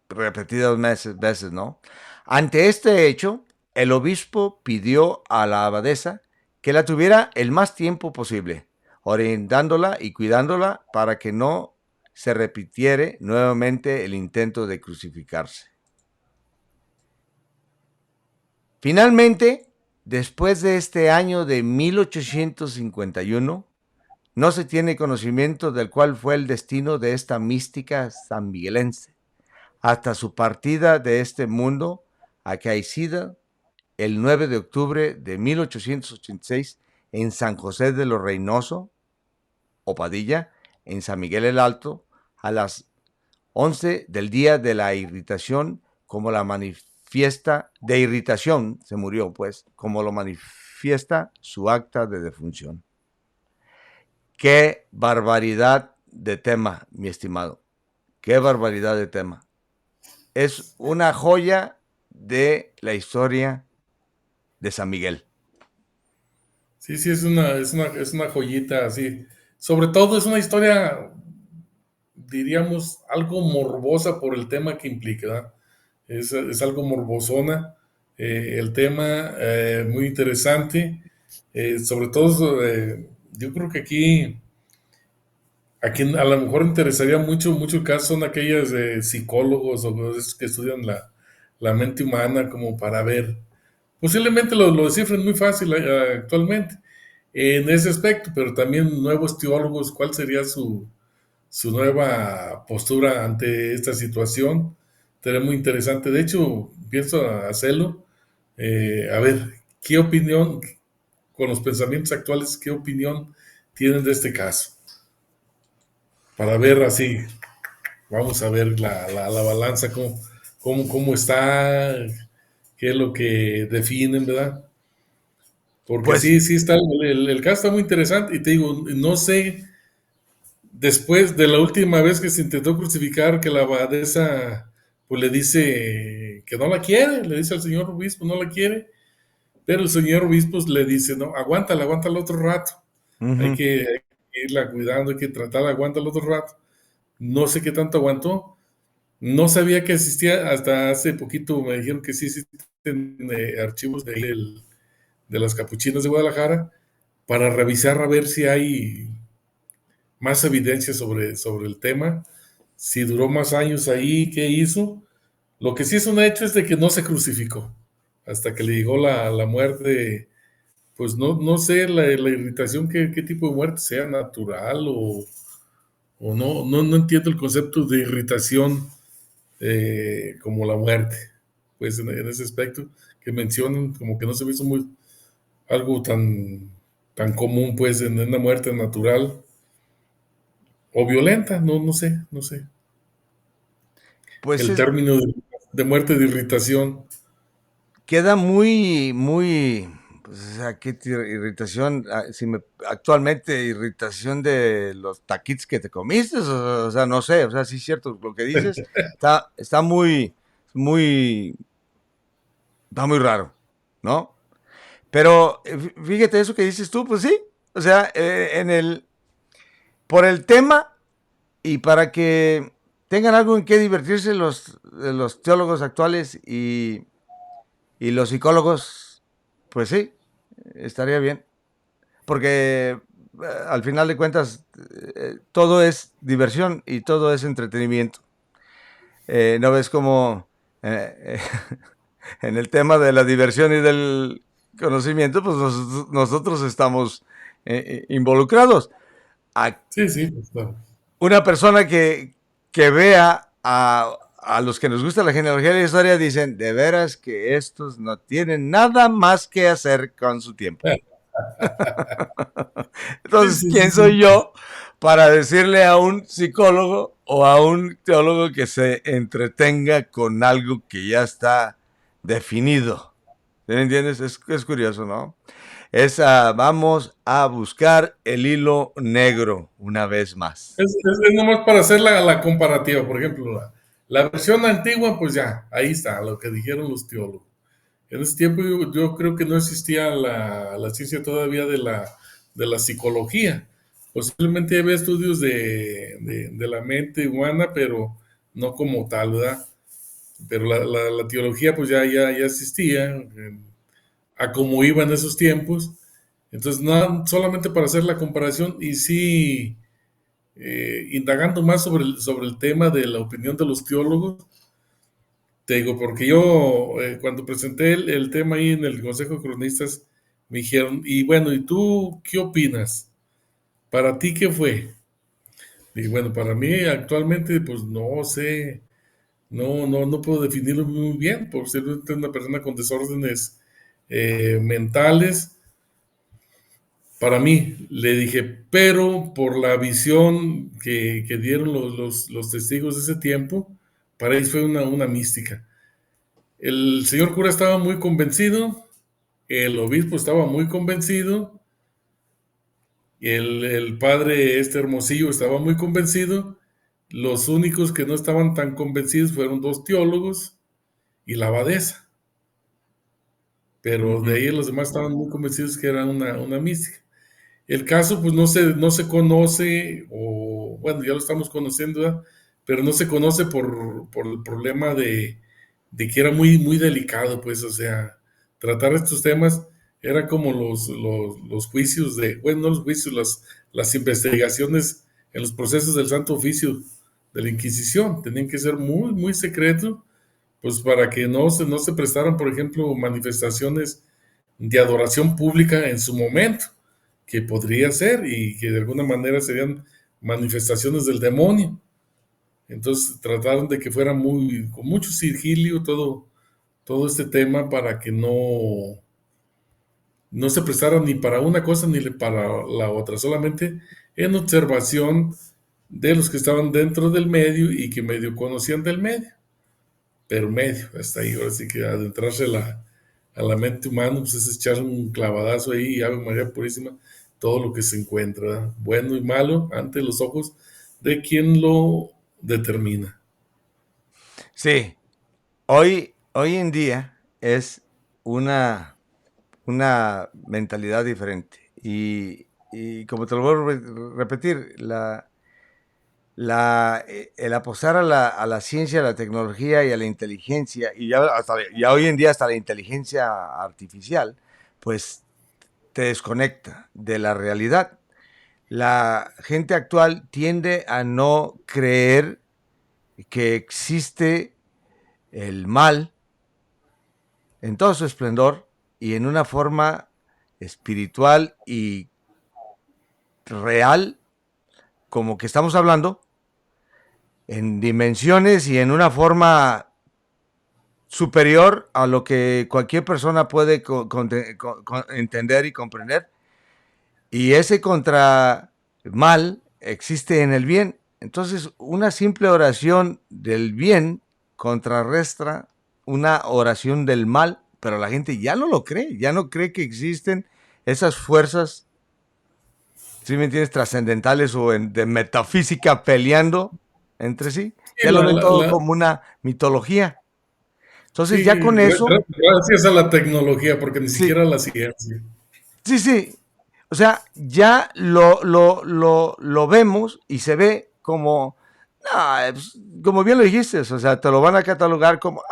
repetidas veces, ¿no? Ante este hecho, el obispo pidió a la abadesa que la tuviera el más tiempo posible, orientándola y cuidándola para que no se repitiere nuevamente el intento de crucificarse. Finalmente, después de este año de 1851, no se tiene conocimiento del cual fue el destino de esta mística sanmiguelense, hasta su partida de este mundo acaecida el 9 de octubre de 1886 en San José de los Reynoso, o Padilla, en San Miguel el Alto, a las 11 del día de la irritación, como la manifiesta, de irritación, se murió pues, como lo manifiesta su acta de defunción. Qué barbaridad de tema, mi estimado. Qué barbaridad de tema. Es una joya de la historia de San Miguel. Sí, sí, es una joyita, así. Sobre todo es una historia, diríamos, algo morbosa por el tema que implica, ¿verdad? Es algo morbosona, el tema, muy interesante. Sobre todo, yo creo que a quien a lo mejor interesaría mucho el caso son aquellos psicólogos o esos que estudian la mente humana como para ver. Posiblemente lo descifren muy fácil actualmente en ese aspecto, pero también nuevos teólogos, ¿cuál sería su nueva postura ante esta situación? Sería muy interesante. De hecho, pienso hacerlo. A ver, ¿qué opinión, con los pensamientos actuales, qué opinión tienen de este caso? Para ver así, vamos a ver la balanza, cómo está, qué es lo que definen, ¿verdad? Porque Pues, sí, sí está, el caso está muy interesante y te digo, no sé, después de la última vez que se intentó crucificar, que la abadesa pues le dice que no la quiere, le dice al señor obispo no la quiere, pero el señor obispo le dice, no, aguántala otro rato, hay que irla cuidando, hay que tratarla, aguántala otro rato. No sé qué tanto aguantó, no sabía que existía, hasta hace poquito me dijeron que sí existen archivos de él, de las Capuchinas de Guadalajara para revisar a ver si hay más evidencia sobre el tema, si duró más años ahí, qué hizo. Lo que sí es un hecho es de que no se crucificó hasta que le llegó la muerte. Pues no sé la irritación, qué tipo de muerte sea, natural o no entiendo el concepto de irritación como la muerte, pues en ese aspecto que mencionan, como que no se me hizo muy algo tan común, pues en una muerte natural o violenta, no sé. Pues El término de muerte de irritación. queda muy, muy, pues, o sea, qué irritación, si me, actualmente irritación de los taquitos que te comiste, o sea, no sé, o sea, sí es cierto lo que dices, está muy, muy, está muy raro, ¿no? Pero fíjate eso que dices tú, pues sí, o sea, por el tema y para que tengan algo en qué divertirse los teólogos actuales y los psicólogos, pues sí, estaría bien. Porque al final de cuentas, todo es diversión y todo es entretenimiento. ¿No ves cómo en el tema de la diversión y del conocimiento, pues nosotros estamos involucrados? A Sí, sí, pues, claro. una persona que vea a los que nos gusta la genealogía y la historia dicen, de veras que estos no tienen nada más que hacer con su tiempo. Sí, Entonces, sí, sí, ¿quién sí. soy yo para decirle a un psicólogo o a un teólogo que se entretenga con algo que ya está definido? ¿Sí me entiendes? Es curioso, ¿no? Vamos a buscar el hilo negro una vez más. Es nomás para hacer la comparativa. Por ejemplo, la versión antigua, pues ya, ahí está, lo que dijeron los teólogos. En ese tiempo yo creo que no existía la ciencia todavía de la psicología. Posiblemente había estudios de la mente humana, pero no como tal, ¿verdad? Pero la teología pues ya existía a como iba en esos tiempos. Entonces, no, solamente para hacer la comparación y sí, indagando más sobre el tema de la opinión de los teólogos, te digo, porque yo cuando presenté el tema ahí en el Consejo de Cronistas, me dijeron, y bueno, ¿y tú qué opinas? ¿Para ti qué fue? Y bueno, para mí actualmente, pues no sé, no puedo definirlo muy bien, por ser una persona con desórdenes mentales. Para mí, le dije, pero por la visión que dieron los testigos de ese tiempo, para ellos fue una mística. El señor cura estaba muy convencido, el obispo estaba muy convencido, el padre Hermosillo estaba muy convencido, los únicos que no estaban tan convencidos fueron dos teólogos y la abadesa, pero de Ujú. ahí los demás estaban muy convencidos que era una mística. El caso, pues no se conoce, o bueno, ya lo estamos conociendo, ¿verdad? Pero no se conoce por el problema de que era muy, muy delicado, pues, o sea, tratar estos temas era como los juicios bueno, no los juicios, las investigaciones en los procesos del Santo Oficio de la Inquisición, tenían que ser muy, muy secretos, pues para que no se prestaran, por ejemplo, manifestaciones de adoración pública en su momento que podría ser y que de alguna manera serían manifestaciones del demonio. Entonces trataron de que fuera con mucho sigilio todo este tema para que no se prestara ni para una cosa ni para la otra, solamente en observación de los que estaban dentro del medio y que medio conocían del medio, pero medio, hasta ahí, ahora sí que adentrarse a la mente humana, pues es echar un clavadazo ahí y Ave María Purísima, todo lo que se encuentra, ¿verdad? Bueno y malo, ante los ojos de quien lo determina. Sí, hoy en día es una, una mentalidad diferente. Y como te lo vuelvo a repetir, el apostar a la ciencia, a la tecnología y a la inteligencia, y ya hoy en día hasta la inteligencia artificial, pues te desconecta de la realidad. La gente actual tiende a no creer que existe el mal en todo su esplendor y en una forma espiritual y real, como que estamos hablando, en dimensiones y en una forma superior a lo que cualquier persona puede entender y comprender. Y ese contra mal existe en el bien. Entonces, una simple oración del bien contrarresta una oración del mal, pero la gente ya no lo cree, ya no cree que existen esas fuerzas, si me entiendes, trascendentales o de metafísica peleando entre sí. Sí, Ya lo ven todo como una mitología. Entonces, sí, ya con eso, gracias a la tecnología, porque ni sí, siquiera la ciencia. sí, sí. O sea, ya lo vemos y se ve como, pues, como bien lo dijiste, o sea, te lo van a catalogar como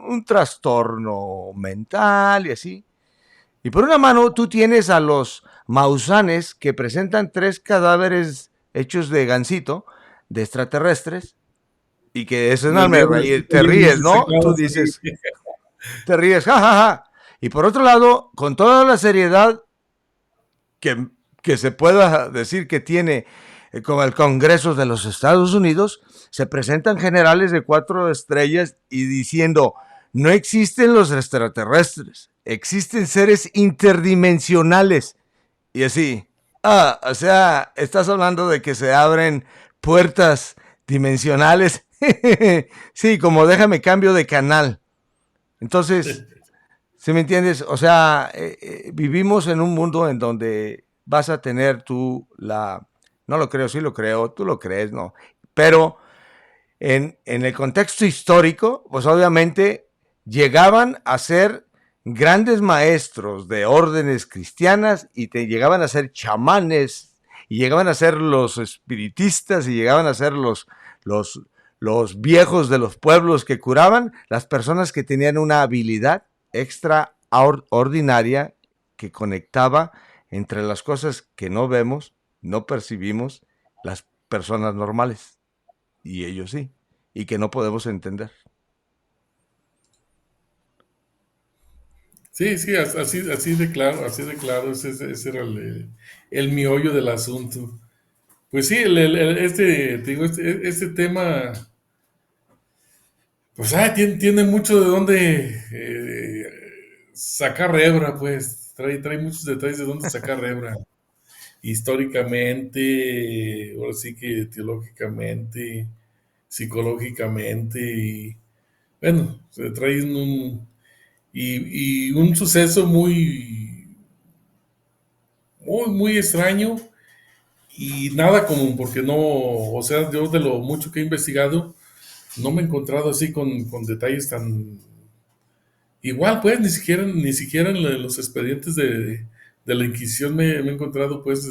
un trastorno mental y así. Y por una mano tú tienes a los mausanes que presentan 3 cadáveres hechos de gansito, de extraterrestres, y que es enorme Bien, reír, te bien ríes, ¿no? Tú disecados ahí. dices, te ríes, jajaja. Ja, ja. Y por otro lado, con toda la seriedad que, que se pueda decir que tiene con el Congreso de los Estados Unidos, se presentan generales de 4 estrellas y diciendo, no existen los extraterrestres, existen seres interdimensionales. Y así, o sea, estás hablando de que se abren puertas dimensionales. Sí, como déjame cambio de canal. Entonces, ¿sí me entiendes? O sea, vivimos en un mundo en donde vas a tener tú no lo creo, sí lo creo, tú lo crees, ¿no? Pero en el contexto histórico, pues obviamente llegaban a ser grandes maestros de órdenes cristianas y te llegaban a ser chamanes y llegaban a ser los espiritistas y llegaban a ser los, los viejos de los pueblos que curaban, las personas que tenían una habilidad extraordinaria que conectaba entre las cosas que no vemos, no percibimos, las personas normales y ellos sí, y que no podemos entender. Sí, sí, así de claro, ese era el meollo del asunto. Pues sí, te digo, este tema, pues tiene mucho de dónde sacar hebra, pues, trae muchos detalles de dónde sacar hebra, históricamente, ahora sí que teológicamente, psicológicamente, y bueno, se trae y un suceso muy extraño y nada común, porque no, o sea, yo de lo mucho que he investigado, no me he encontrado así con detalles tan igual, pues, ni siquiera en los expedientes de la Inquisición me he encontrado, pues,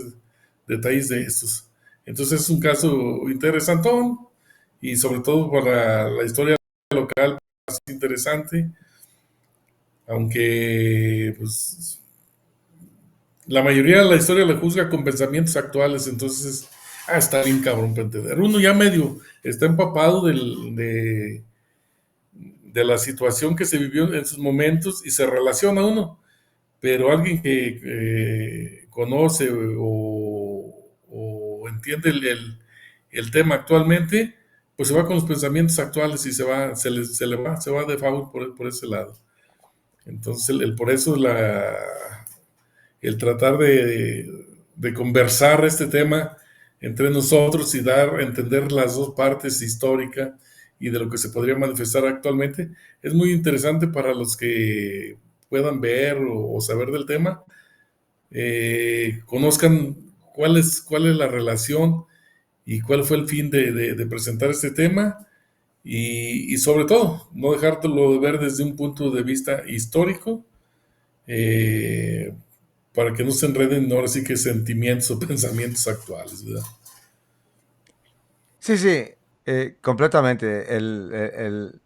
detalles de estos. Entonces es un caso interesantón y sobre todo para la historia local más interesante, aunque, pues, la mayoría de la historia la juzga con pensamientos actuales, entonces, está bien cabrón para entender. Uno ya medio está empapado de la situación que se vivió en sus momentos y se relaciona uno, pero alguien que conoce o entiende el tema actualmente, pues se va con los pensamientos actuales y se va de favor por ese lado. Entonces, por eso el tratar de conversar este tema entre nosotros y dar a entender las dos partes histórica y de lo que se podría manifestar actualmente es muy interesante para los que puedan ver o saber del tema, conozcan cuál es la relación y cuál fue el fin de presentar este tema y sobre todo no dejártelo de ver desde un punto de vista histórico, eh, para que no se enreden ahora sí que sentimientos o pensamientos actuales, ¿verdad? Sí, sí, completamente. El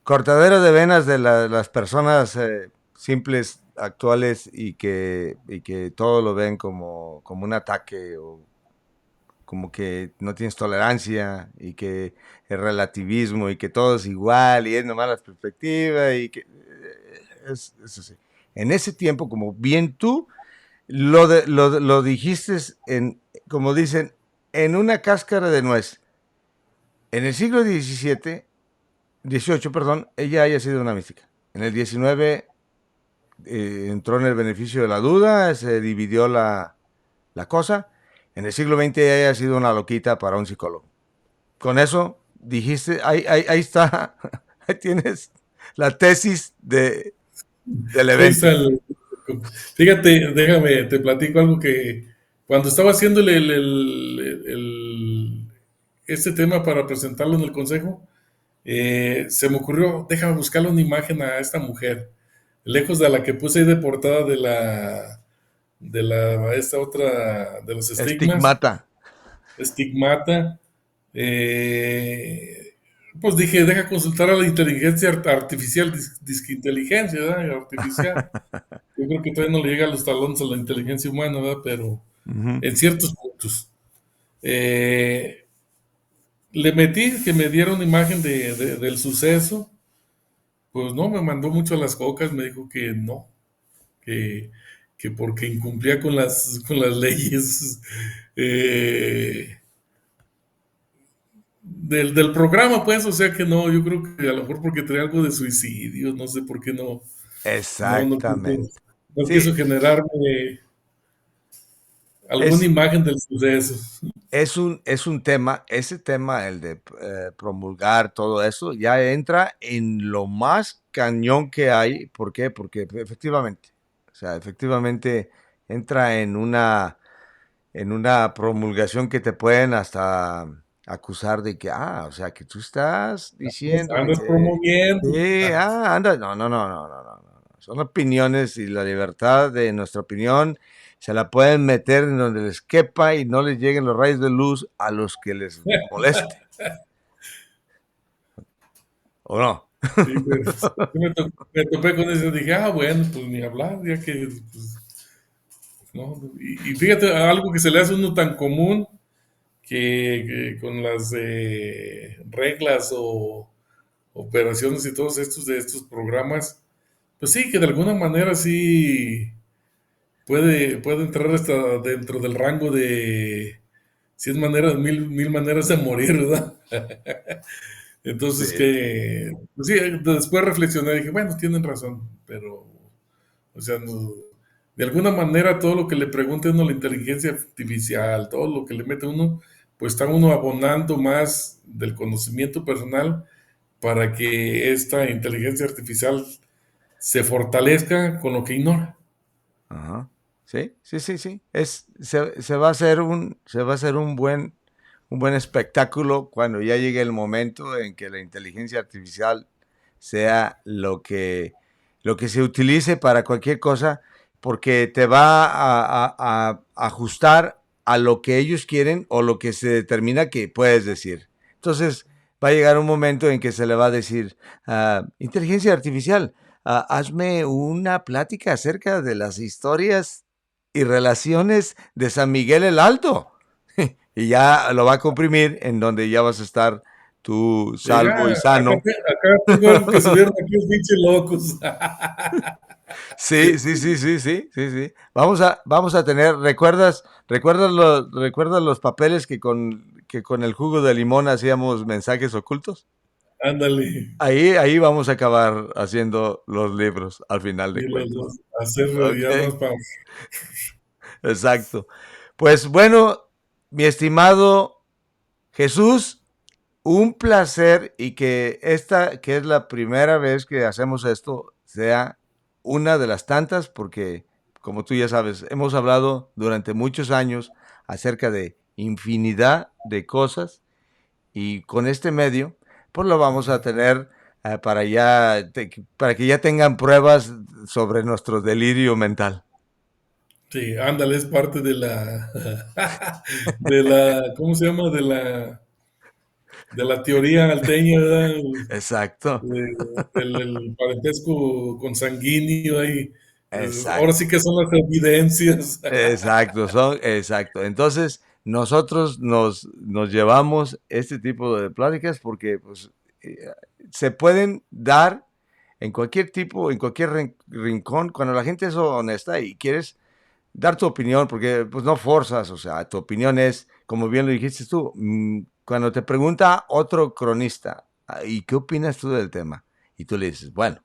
cortadero de venas de las personas simples actuales y que todo lo ven como un ataque o como que no tienes tolerancia y que el relativismo y que todo es igual y es nomás la perspectiva y que es así. En ese tiempo, como bien tú lo dijiste en, como dicen, en una cáscara de nuez. En el siglo XVIII, perdón, ella haya sido una mística. En el XIX entró en el beneficio de la duda, se dividió la cosa. En el siglo XX ella haya sido una loquita para un psicólogo. Con eso dijiste, ahí está, ahí tienes la tesis del Ahí está evento. fíjate, déjame, te platico algo que cuando estaba haciendo este tema para presentarlo en el consejo, se me ocurrió, déjame buscarle una imagen a esta mujer, lejos de la que puse ahí de portada esta otra, de los estigmas, Estigmata. estigmata. Pues dije, deja consultar a la inteligencia artificial, disque inteligencia, ¿verdad? Artificial. Yo creo que todavía no le llega a los talones a la inteligencia humana, ¿verdad? Pero Ujú. en ciertos puntos. Eh, Le metí que me diera una imagen del suceso. Pues no, me mandó mucho a las cocas, me dijo que no, que, que porque incumplía con las leyes eh, del programa, pues, o sea que no, yo creo que a lo mejor porque traía algo de suicidio, no sé por qué no, Exactamente. no Sí, quiso generarme alguna es, imagen del suceso. es un tema, ese tema, el de promulgar todo eso, ya entra en lo más cañón que hay. ¿Por qué? Porque efectivamente, o sea, efectivamente entra en una promulgación que te pueden hasta acusar de que, o sea, que tú estás diciendo de Andas que, promoviendo. sí, anda, no. Son opiniones y la libertad de nuestra opinión se la pueden meter en donde les quepa y no les lleguen los rayos de luz a los que les moleste, ¿o no? Sí, pues, me topé con eso y dije, bueno, pues ni hablar, ya que, pues, no. Y fíjate, algo que se le hace a uno tan común que con las reglas o operaciones y todos estos de estos programas, pues sí, que de alguna manera sí puede entrar hasta dentro del rango de 100 maneras, mil maneras de morir, ¿verdad? Entonces Sí. pues sí, después reflexioné y dije, bueno, tienen razón, pero, o sea, de alguna manera todo lo que le pregunte uno a la inteligencia artificial, todo lo que le mete uno, pues está uno abonando más del conocimiento personal para que esta inteligencia artificial se fortalezca con lo que ignora. Ajá. Sí. Se va a hacer un buen espectáculo cuando ya llegue el momento en que la inteligencia artificial sea lo que se utilice para cualquier cosa, porque te va a ajustar a lo que ellos quieren o lo que se determina que puedes decir. Entonces, va a llegar un momento en que se le va a decir, inteligencia artificial, hazme una plática acerca de las historias y relaciones de San Miguel el Alto. Y ya lo va a comprimir en donde ya vas a estar tú Diga, salvo y sano. acá tengo algo que subieron aquí los pinches locos. Sí. Vamos a tener, recuerdas los papeles que con el jugo de limón hacíamos mensajes ocultos? Ándale. Ahí vamos a acabar haciendo los libros al final de Y los cuentas. dos, hacerlo Ok, ya más para. exacto. Pues bueno, mi estimado Jesús, un placer y que esta, que es la primera vez que hacemos esto, sea una de las tantas, porque como tú ya sabes, hemos hablado durante muchos años acerca de infinidad de cosas y con este medio, pues lo vamos a tener para que ya tengan pruebas sobre nuestro delirio mental. Sí, ándale, es parte de la, ¿cómo se llama? de la teoría alteña, ¿verdad? Exacto, El parentesco consanguíneo ahí. Ahora exacto. sí que son las evidencias. Exacto, exacto. Entonces, nosotros nos llevamos este tipo de pláticas porque pues, eh, se pueden dar en cualquier tipo, en cualquier rincón, cuando la gente es honesta y quieres dar tu opinión, porque pues no forzas, o sea, tu opinión es, como bien lo dijiste tú, cuando te pregunta otro cronista, ¿y qué opinas tú del tema? Y tú le dices, bueno,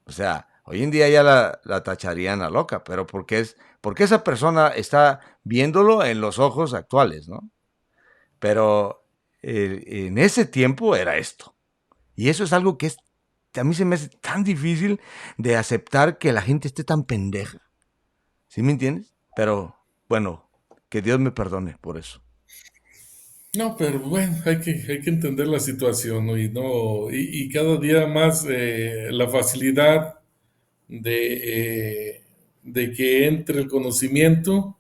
o sea, hoy en día ya la tacharían a loca, pero porque esa persona está viéndolo en los ojos actuales, ¿no? Pero en ese tiempo era esto. Y eso es algo que a mí se me hace tan difícil de aceptar que la gente esté tan pendeja. ¿Sí me entiendes? Pero bueno, que Dios me perdone por eso. No, pero bueno, hay que entender la situación, ¿no? Y cada día más la facilidad de que entre el conocimiento,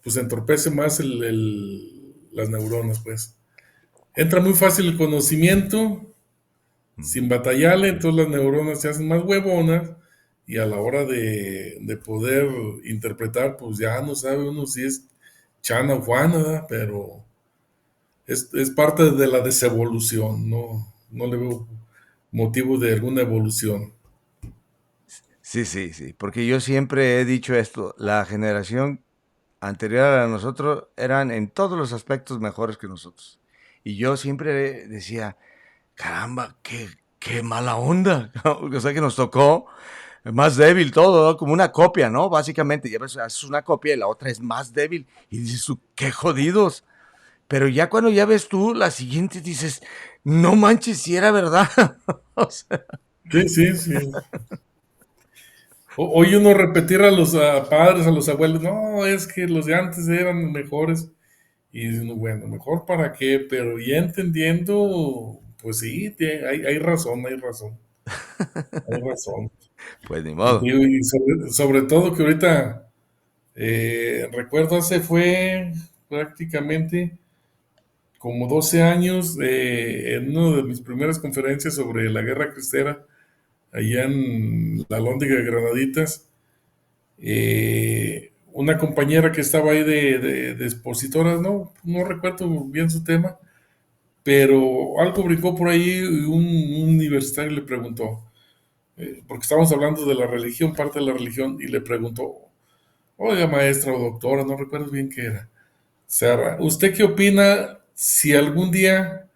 pues entorpece más las neuronas, pues. Entra muy fácil el conocimiento, sin batallarle, entonces las neuronas se hacen más huevonas y a la hora de poder interpretar, pues ya no sabe uno si es Chana o Juana, ¿verdad? Pero es parte de la desevolución, no le veo motivo de alguna evolución. Sí, sí, sí, porque yo siempre he dicho esto, la generación anterior a nosotros eran en todos los aspectos mejores que nosotros. Y yo siempre decía, caramba, qué mala onda. O sea que nos tocó más débil todo, ¿no? Como una copia, ¿no? Básicamente, ya ves, haces una copia y la otra es más débil. Y dices tú, qué jodidos. Pero ya cuando ya ves tú la siguiente, dices, no manches, si era verdad. O sea, Sí, sí, sí. Oye uno repetir a los padres, a los abuelos, no, es que los de antes eran mejores. Y dices, bueno, mejor para qué, pero ya entendiendo, pues sí, hay razón, hay razón, hay razón. pues ni Y, modo. digo, y sobre todo que ahorita, recuerdo hace fue prácticamente como 12 años, en una de mis primeras conferencias sobre la guerra cristera, allá en la Lóndiga de Granaditas, una compañera que estaba ahí de expositora, no recuerdo bien su tema, pero algo brincó por ahí y un universitario le preguntó, porque estábamos hablando de la religión, parte de la religión, y le preguntó, oiga maestra o doctora, no recuerdo bien qué era, Sara, ¿usted qué opina si algún día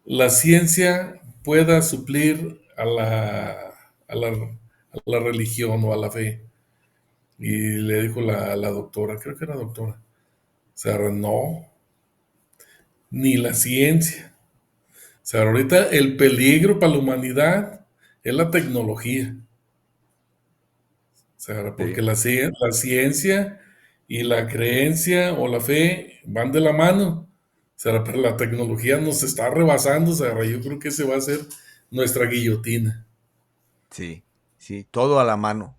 la ciencia pueda suplir a la religión o a la fe? Y le dijo la doctora, creo que era doctora, Sara, no, ni la ciencia. O sea, ahorita el peligro para la humanidad es la tecnología. O sea, porque Sí, la ciencia y la creencia o la fe van de la mano. O sea, pero la tecnología nos está rebasando. O sea, yo creo que ese va a ser nuestra guillotina. sí, sí, todo a la mano,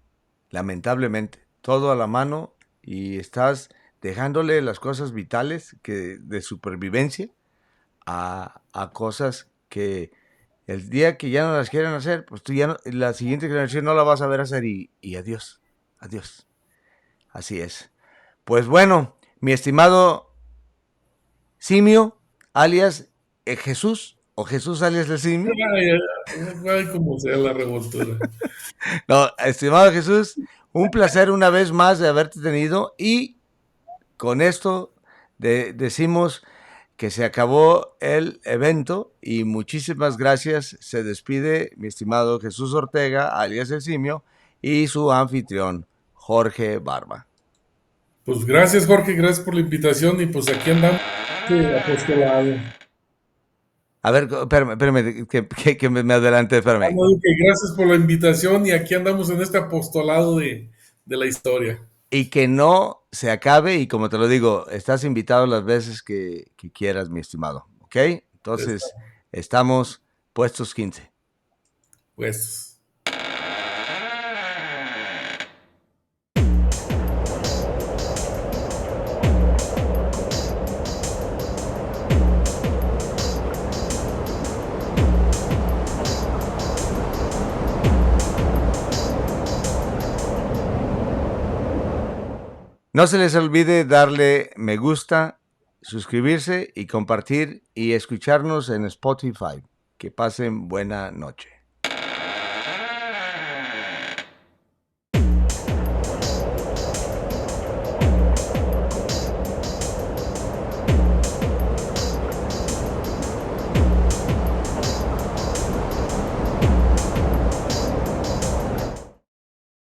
lamentablemente, todo a la mano y estás dejándole las cosas vitales de supervivencia a cosas que el día que ya no las quieran hacer, pues tú ya la siguiente generación no la vas a ver hacer y adiós, adiós. Así es. Pues bueno, mi estimado Simio, alias Jesús, o Jesús alias el Simio. Ay, ay, ay, como sea la revoltura. No, estimado Jesús, un placer una vez más de haberte tenido y con esto decimos que se acabó el evento y muchísimas gracias. Se despide mi estimado Jesús Ortega, alias el Simio, y su anfitrión, Jorge Barba. Pues gracias, Jorge, gracias por la invitación y pues aquí andamos apostolado. A ver, espérame, que me adelanté, Ah, espérame. no, que gracias por la invitación y aquí andamos en este apostolado de la historia. Y que no se acabe, y como te lo digo, estás invitado las veces que quieras, mi estimado. ¿Ok? Entonces, estamos puestos 15. Pues. No se les olvide darle me gusta, suscribirse y compartir y escucharnos en Spotify. Que pasen buena noche.